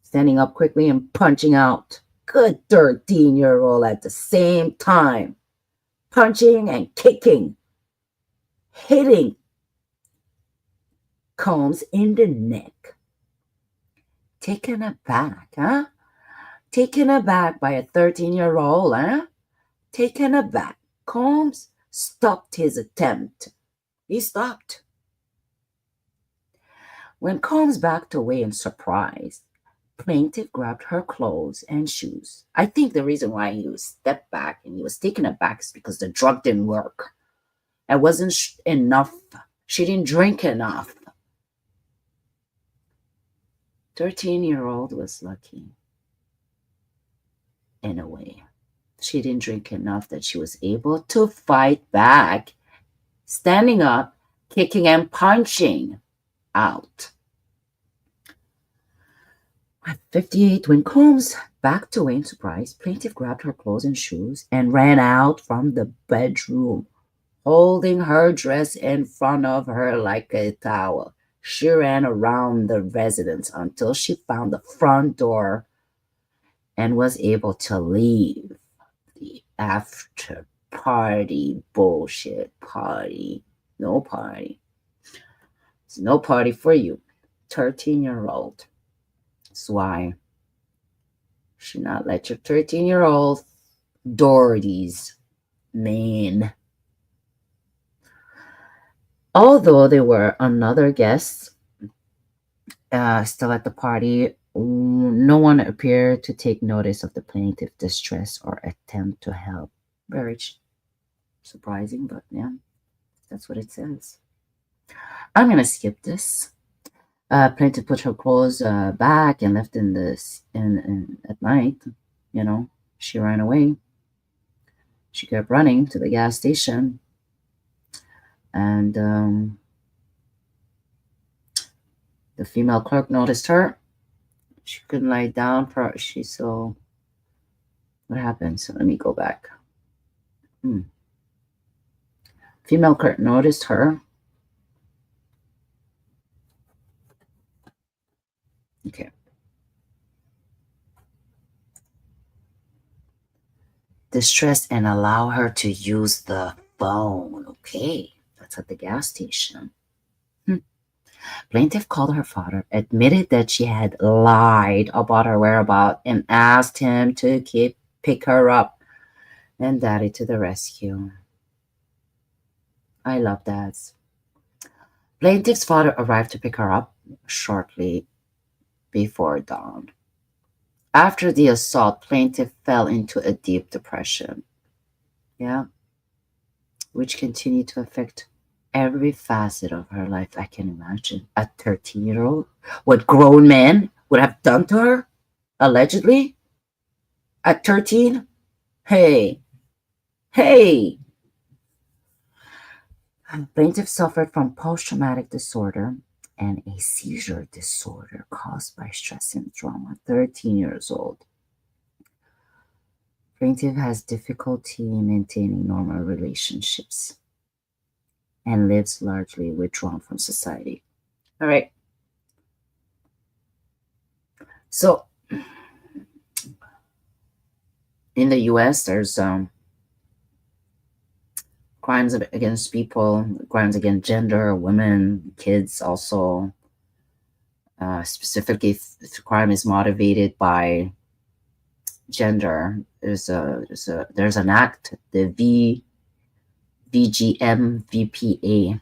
standing up quickly and punching out. Good 13-year-old at the same time. Punching and kicking, hitting Combs in the neck. Taken aback, huh? Taken aback by a 13-year-old, huh? Taken aback. Combs stopped his attempt. He stopped. When Combs backed away in surprise, plaintiff grabbed her clothes and shoes. I think the reason why he was stepped back and he was taken aback is because the drug didn't work. It wasn't enough. She didn't drink enough. 13-year-old was lucky. In a way. She didn't drink enough that she was able to fight back, standing up, kicking and punching out. At 58, when Combs backed away in surprise, plaintiff grabbed her clothes and shoes and ran out from the bedroom, holding her dress in front of her like a towel. She ran around the residence until she found the front door and was able to leave. The after party bullshit party. No party. It's no party for you. 13-year-old. That's why you should not let your 13-year-old Doherty's man. Although there were another guests still at the party, no one appeared to take notice of the plaintiff's distress or attempt to help. Very surprising, but yeah, that's what it says. I'm going to skip this. Plaintiff put her clothes back and left in at night. You know, she ran away. She kept running to the gas station. And the female clerk noticed her She couldn't lie down. She saw what happened. So let me go back. Hmm. Female court noticed her. Okay. Distressed and allow her to use the phone. Okay. That's at the gas station. Plaintiff called her father, admitted that she had lied about her whereabouts, and asked him to pick her up. And daddy to the rescue. I love that. Plaintiff's father arrived to pick her up shortly before dawn. After the assault, plaintiff fell into a deep depression. Yeah, which continued to affect every facet of her life I can imagine. A 13-year-old, what grown men would have done to her, allegedly, at 13? Hey, hey! Plaintiff suffered from post-traumatic disorder and a seizure disorder caused by stress and trauma. 13 years old. Plaintiff has difficulty maintaining normal relationships and lives largely withdrawn from society. All right. So in the US, there's crimes against people, crimes against gender, women, kids also. Specifically, if the crime is motivated by gender, there's an act, the VGMVPA,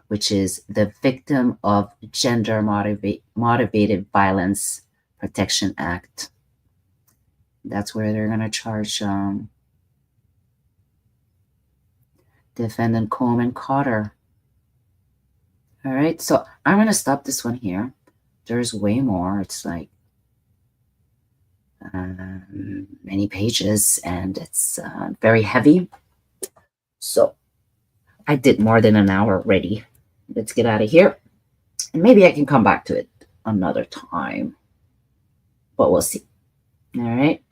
which is the Victim of Gender Motivated Violence Protection Act. That's where they're going to charge defendant Coleman Carter. All right, so I'm going to stop this one here. There's way more. It's like many pages, and it's very heavy. So I did more than an hour already. Let's get out of here. And maybe I can come back to it another time. But we'll see. All right.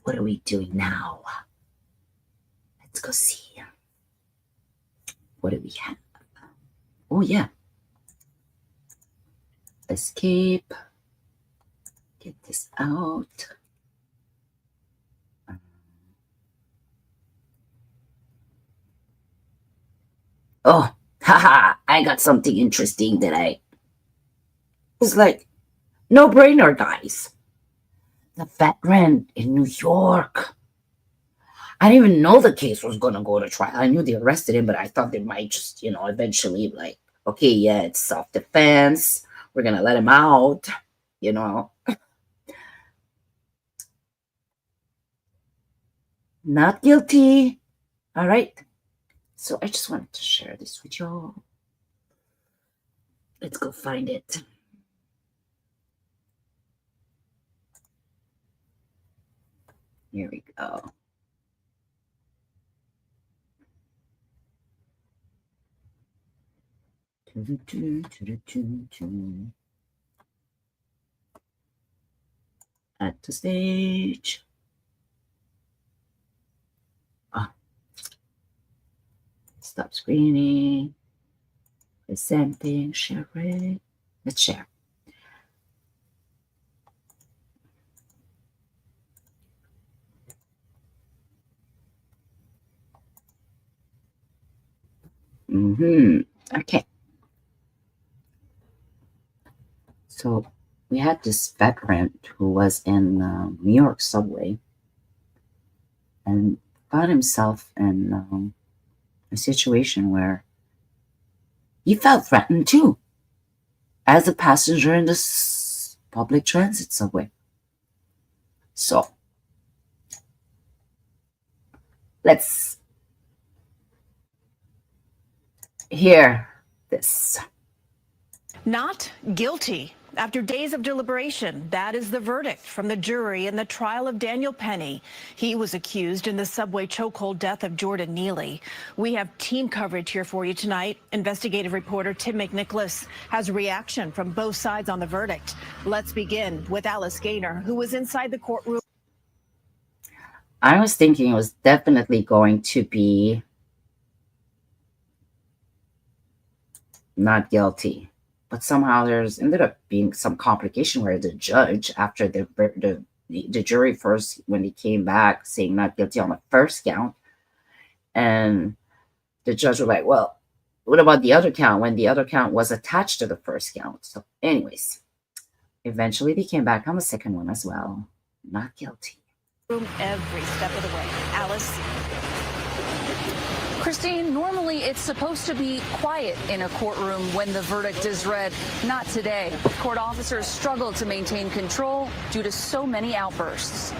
What are we doing now? Let's go see. What do we have? Oh, yeah. Escape. Get this out. Oh, haha, I got something interesting that I was like, no brainer, guys. The veteran in New York. I didn't even know the case was going to go to trial. I knew they arrested him, but I thought they might just, eventually, like, okay, yeah, it's self defense. We're going to let him out, Not guilty. All right. So I just wanted to share this with y'all. Let's go find it. Here we go. At the stage. Stop screening. Presenting. Share it. Let's share. Okay. So we had this veteran who was in New York subway and found himself in a situation where he felt threatened too as a passenger in this public transit subway. So let's hear this. Not guilty After days of deliberation, that is the verdict from the jury in the trial of Daniel Penny. He was accused in the subway chokehold death of Jordan Neely. We have team coverage here for you tonight. Investigative reporter Tim McNicholas has a reaction from both sides on the verdict. Let's begin with Alice Gaynor, who was inside the courtroom. I was thinking it was definitely going to be not guilty, but somehow there's ended up being some complication where the judge, after the jury first, when he came back saying not guilty on the first count, and the judge was like, well, what about the other count, when the other count was attached to the first count? So anyways, eventually they came back on the second one as well, not guilty. Every step of the way. Alice. Christine, normally it's supposed to be quiet in a courtroom when the verdict is read. Not today. Court officers struggled to maintain control due to so many outbursts.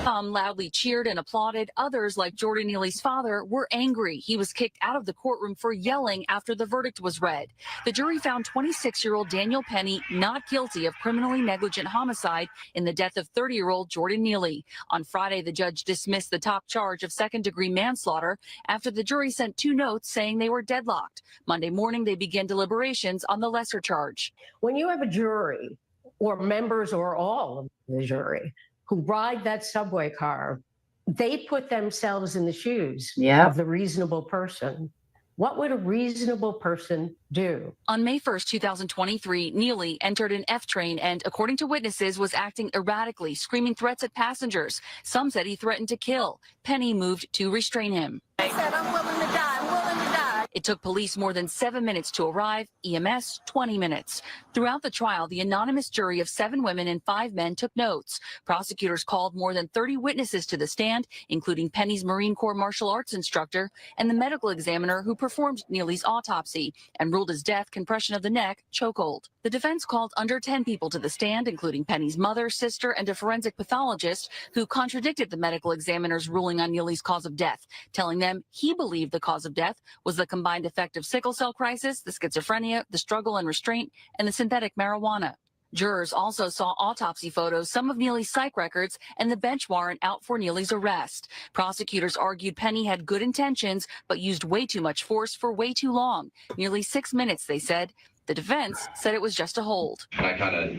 Some loudly cheered and applauded. Others, like Jordan Neely's father, were angry. He was kicked out of the courtroom for yelling after the verdict was read. The jury found 26-year-old Daniel Penny not guilty of criminally negligent homicide in the death of 30-year-old Jordan Neely. On Friday, the judge dismissed the top charge of second-degree manslaughter after the jury sent 2 notes saying they were deadlocked. Monday morning, they began deliberations on the lesser charge. When you have a jury, or members or all of the jury, who ride that subway car, they put themselves in the shoes of the reasonable person. What would a reasonable person do? On May 1st, 2023, Neely entered an F train and, according to witnesses, was acting erratically, screaming threats at passengers. Some said he threatened to kill. Penny moved to restrain him. He said, I'm willing to die, I'm willing to die. It took police more than 7 minutes to arrive, EMS 20 minutes. Throughout the trial, the anonymous jury of 7 women and 5 men took notes. Prosecutors called more than 30 witnesses to the stand, including Penny's Marine Corps martial arts instructor and the medical examiner who performed Neely's autopsy and ruled his death compression of the neck, chokehold. The defense called under 10 people to the stand, including Penny's mother, sister, and a forensic pathologist who contradicted the medical examiner's ruling on Neely's cause of death, telling them he believed the cause of death was the combined effect of sickle cell crisis, the schizophrenia, the struggle and restraint, and the synthetic marijuana. Jurors also saw autopsy photos, some of Neely's psych records, and the bench warrant out for Neely's arrest. Prosecutors argued Penny had good intentions, but used way too much force for way too long. Nearly 6 minutes, they said. The defense said it was just a hold. And I kind of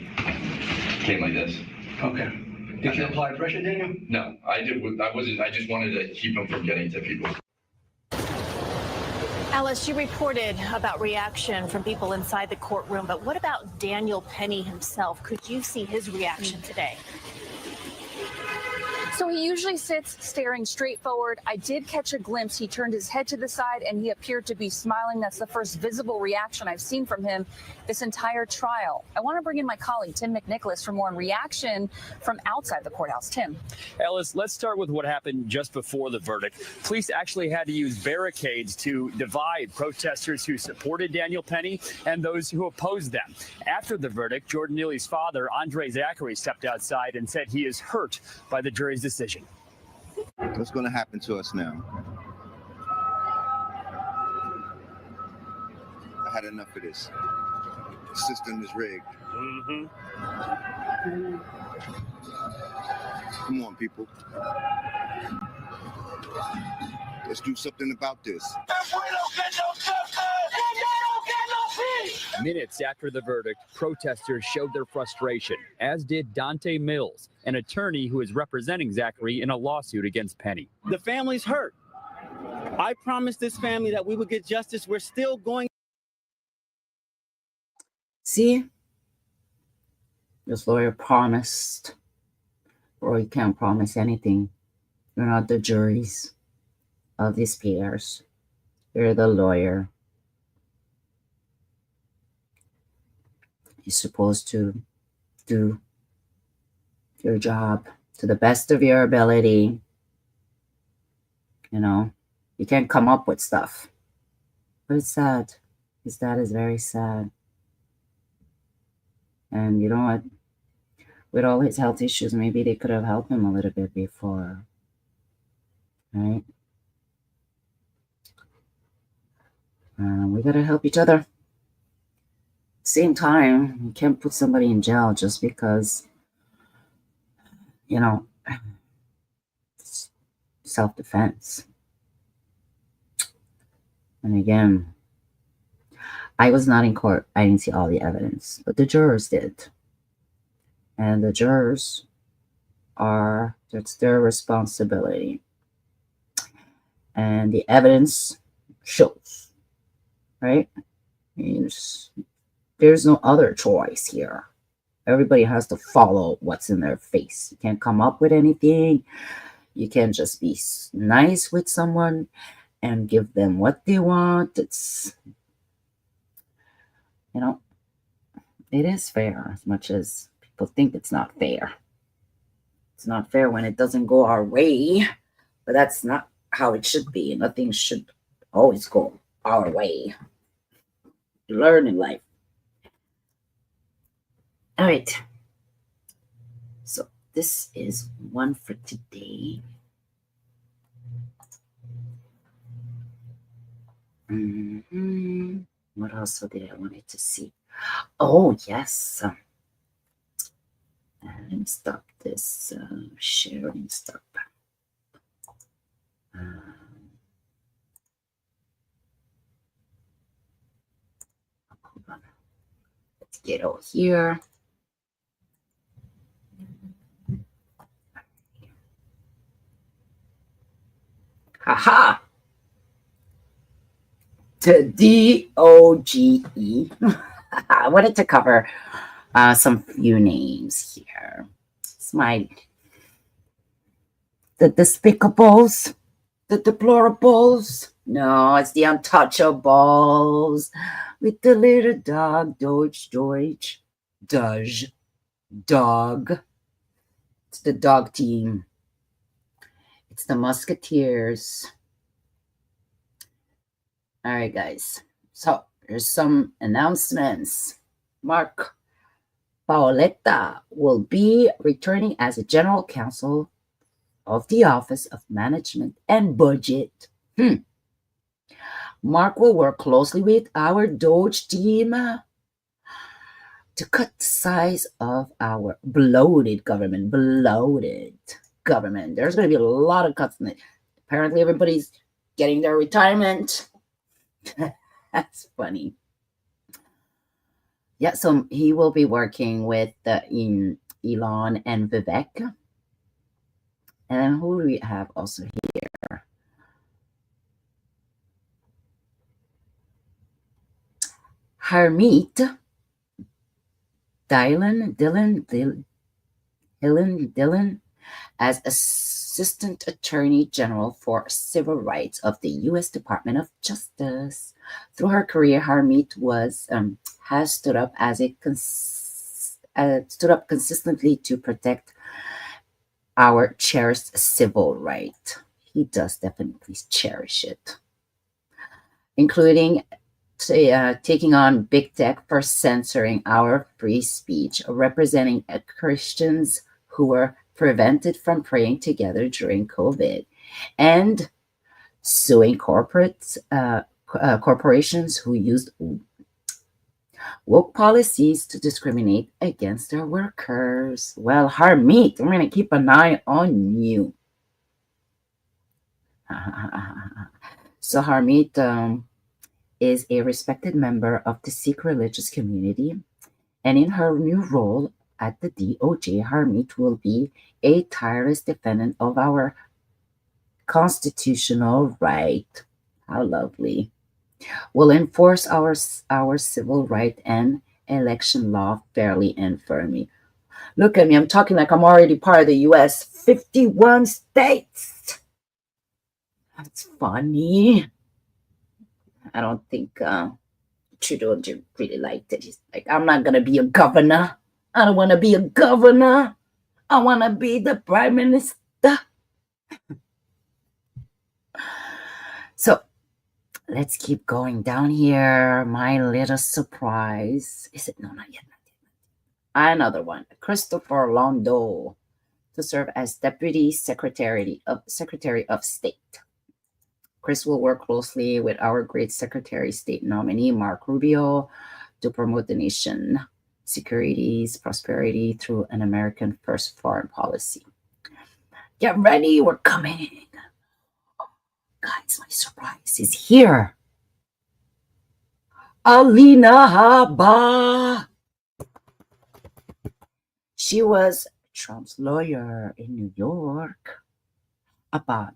came like this. Okay. Did you apply pressure, Daniel? No, I wasn't. I just wanted to keep him from getting to people. Alice, you reported about reaction from people inside the courtroom, but what about Daniel Penny himself? Could you see his reaction today? So he usually sits staring straight forward. I did catch a glimpse. He turned his head to the side and he appeared to be smiling. That's the first visible reaction I've seen from him this entire trial. I want to bring in my colleague, Tim McNicholas, for more on reaction from outside the courthouse. Tim. Alice, let's start with what happened just before the verdict. Police actually had to use barricades to divide protesters who supported Daniel Penny and those who opposed them. After the verdict, Jordan Neely's father, Andre Zachary, stepped outside and said he is hurt by the jury's decision. What's going to happen to us now? I had enough of this. The system is rigged. Come on, people. Let's do something about this. Minutes after the verdict, protesters showed their frustration, as did Dante Mills, an attorney who is representing Zachary in a lawsuit against Penny. The family's hurt. I promised this family that we would get justice. We're still going. See? This lawyer promised, or you can't promise anything. You're not the juries of these peers. You're the lawyer. You're supposed to do your job to the best of your ability. You know, you can't come up with stuff. But it's sad. His dad is very sad. And you know what? With all his health issues, maybe they could have helped him a little bit before. Right? We gotta help each other. same time, you can't put somebody in jail just because, it's self-defense. And again, I was not in court. I didn't see all the evidence, but the jurors did. And the jurors that's their responsibility. And the evidence shows, right? There's no other choice here. Everybody has to follow what's in their face. You can't come up with anything. You can't just be nice with someone and give them what they want. It's, it is fair as much as people think it's not fair. It's not fair when it doesn't go our way, but that's not how it should be. Nothing should always go our way. You learn in life. All right. So this is one for today. What else did I wanted to see? Oh, yes. Let me stop this sharing stuff. Hold on. Let's get over here. Haha! To DOGE. I wanted to cover some few names here. It's the despicables, the deplorables. No, it's the untouchables. With the little dog, Doge, dog. It's the dog team. It's the Musketeers. All right, guys. So there's some announcements. Mark Paoletta will be returning as a general counsel of the Office of Management and Budget. Mark will work closely with our Doge team to cut the size of our bloated government. There's going to be a lot of cuts in it. Apparently, everybody's getting their retirement. That's funny. Yeah, so he will be working with Elon and Vivek. And then who do we have also here? Harmeet Dylan as Assistant Attorney General for Civil Rights of the U.S. Department of Justice. Through her career, Harmeet has stood up consistently to protect our cherished civil right. He does definitely cherish it, including taking on big tech for censoring our free speech, representing Christians who were prevented from praying together during COVID, and suing corporations who used woke policies to discriminate against their workers. Well, Harmeet, I'm going to keep an eye on you. So Harmeet is a respected member of the Sikh religious community, and in her new role at the DOJ, Harmeet will be a tireless defendant of our constitutional right. How lovely. Will enforce our civil right and election law fairly and firmly. Look at me, I'm talking like I'm already part of the US. 51 states. That's funny. I don't think Trudeau really liked it. He's like, I'm not going to be a governor. I don't want to be a governor. I want to be the prime minister. So let's keep going down here. My little surprise. Is it? No, not yet. Another one. Christopher Londo to serve as Deputy Secretary of State. Chris will work closely with our great Secretary of State nominee, Mark Rubio, to promote the nation security's prosperity through an American first foreign policy. Get ready, we're coming. Guys, my surprise is here. Alina Habba. She was Trump's lawyer in New York about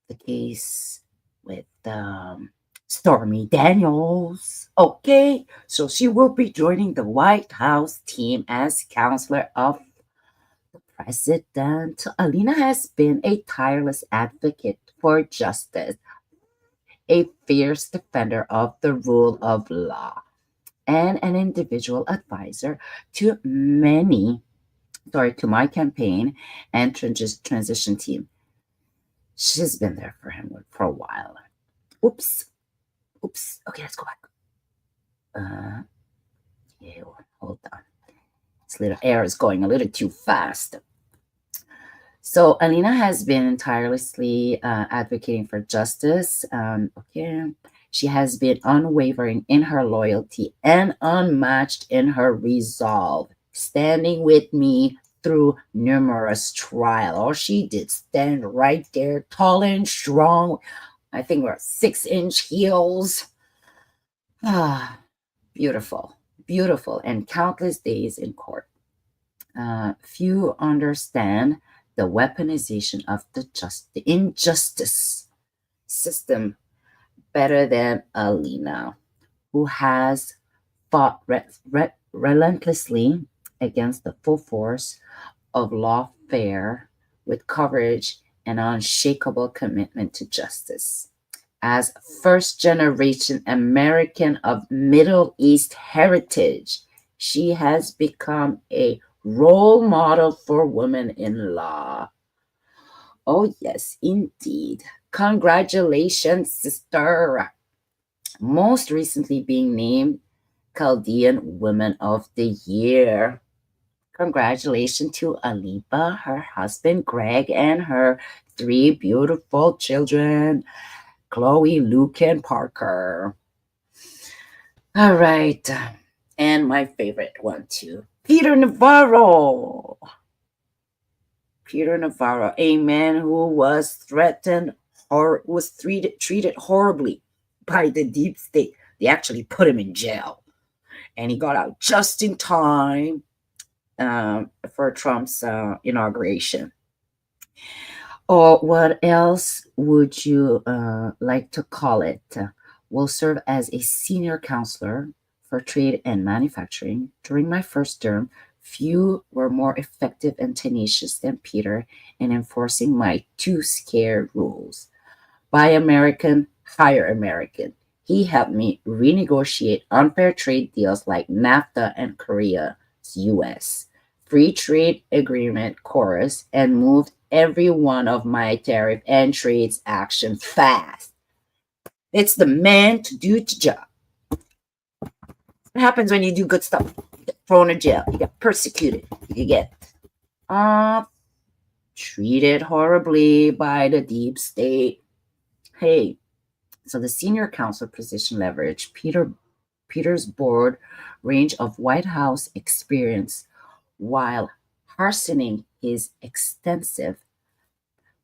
the case with Stormy Daniels. Okay, so she will be joining the White House team as counselor of the president. Alina has been a tireless advocate for justice, a fierce defender of the rule of law, and an individual advisor to to my campaign and transition team. She's been there for him for a while. Oops. Okay, let's go back. Hold on. This little air is going a little too fast. So Alina has been tirelessly advocating for justice. Okay. She has been unwavering in her loyalty and unmatched in her resolve, standing with me through numerous trials. All she did, stand right there, tall and strong. I think we're 6-inch heels. Beautiful, and countless days in court. Few understand the weaponization of the injustice system better than Alina, who has fought relentlessly against the full force of lawfare with courage and unshakable commitment to justice. As first-generation American of Middle East heritage, she has become a role model for women in law. Oh, yes, indeed. Congratulations, sister. Most recently being named Chaldean Women of the Year. Congratulations to Aliba, her husband Greg, and her 3 beautiful children, Chloe, Luke, and Parker. All right. And my favorite one, too, Peter Navarro. Peter Navarro, a man who was threatened or was treated horribly by the deep state. They actually put him in jail. And he got out just in time for Trump's inauguration. Or what else would you like to call it? Will serve as a senior counselor for trade and manufacturing. During my first term, few were more effective and tenacious than Peter in enforcing my 2 scare rules. Buy American, hire American. He helped me renegotiate unfair trade deals like NAFTA and Korea's US Free Trade Agreement chorus and moved every one of my tariff and trades action fast. It's the man to do the job. What happens when you do good stuff? You get thrown in jail. You get persecuted. You get treated horribly by the deep state. Hey, so the senior counsel position leveraged Peter's broad range of White House experience while harnessing his extensive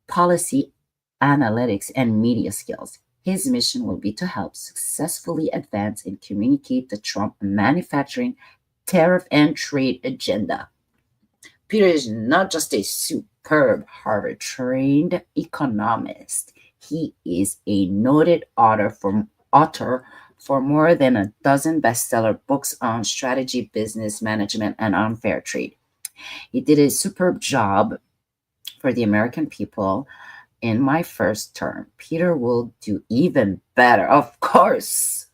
policy analytics and media skills. His mission will be to help successfully advance and communicate the Trump manufacturing, tariff, and trade agenda. Peter is not just a superb Harvard-trained economist. He is a noted author for more than a dozen bestseller books on strategy, business management, and unfair trade. He did a superb job for the American people in my first term. Peter will do even better, of course.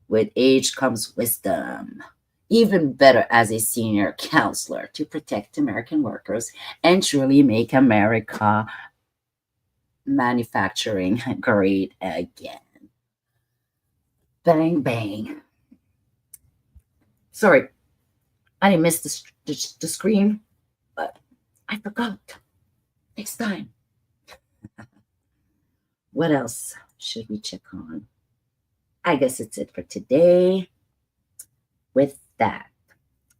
With age comes wisdom. Even better as a senior counselor to protect American workers and truly make America manufacturing great again. Bang, bang. Sorry, I didn't miss the screen, but I forgot. Next time. What else should we check on? I guess it's it for today. With that,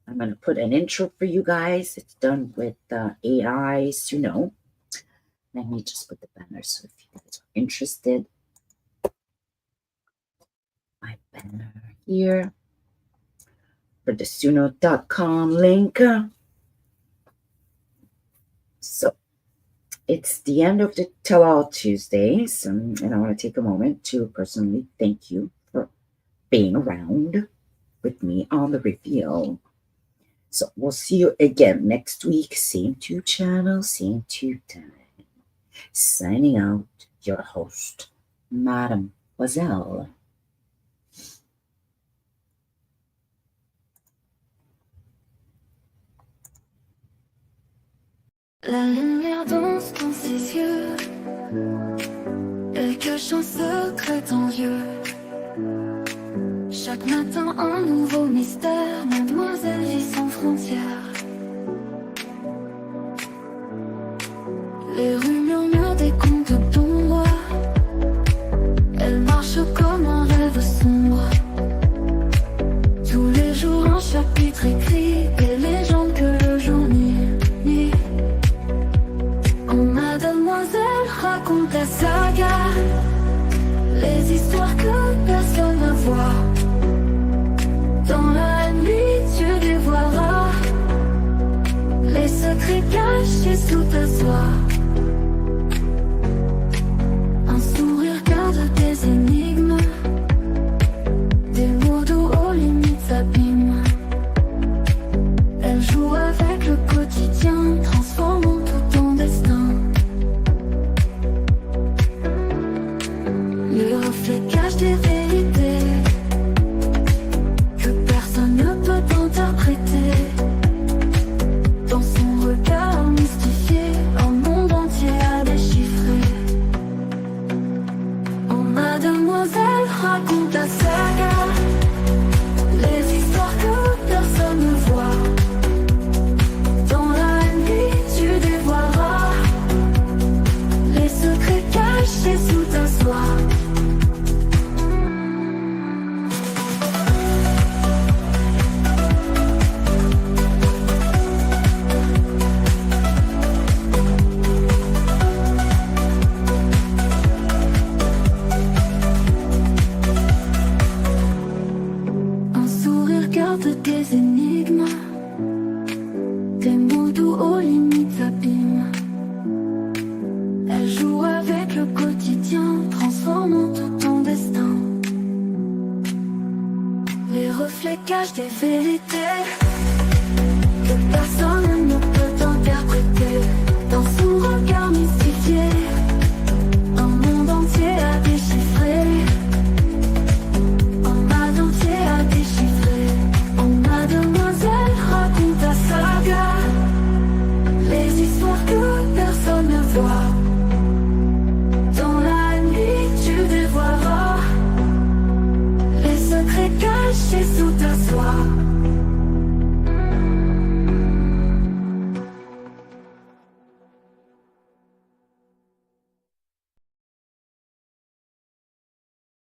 I'm going to put an intro for you guys. It's done with AI Suno. Let me just put the banner so if you guys are interested. My banner here for the Suno.com link. So it's the end of the Tell All Tuesdays, and I want to take a moment to personally thank you for being around with me on the reveal. So we'll see you again next week. Same tube channel, same tube time. Signing out, your host, Mademoiselle. La lumière danse dans ses yeux, elle cache un secret en Dieu. Chaque matin un nouveau mystère, mademoiselle vit sans frontières. Les rues murmurent des contes d'ombre, elle marche comme un rêve sombre. Tous les jours un chapitre écrit, des légendes que le jour nie. Oh mademoiselle raconte la saga, les histoires que personne ne voit. Dans la nuit tu dévoileras les secrets cachés sous ta soie. Un sourire garde des énigmes, des mots doux aux limites abîmes. Elle joue avec le quotidien, transformant tout ton destin. Les reflets cachent des vérités que personne ne peut interpréter. Dans son regard mystifié, un monde entier à déchiffrer. Oh mademoiselle raconte la saga, les histoires que personne ne voit. Dans la nuit tu dévoileras les secrets cachés sous ta soie. Un sourire garde des énigmes, des mots doux aux limites abîmes. Elle joue avec le quotidien, transformant tout ton destin. Les reflets cachent des vérités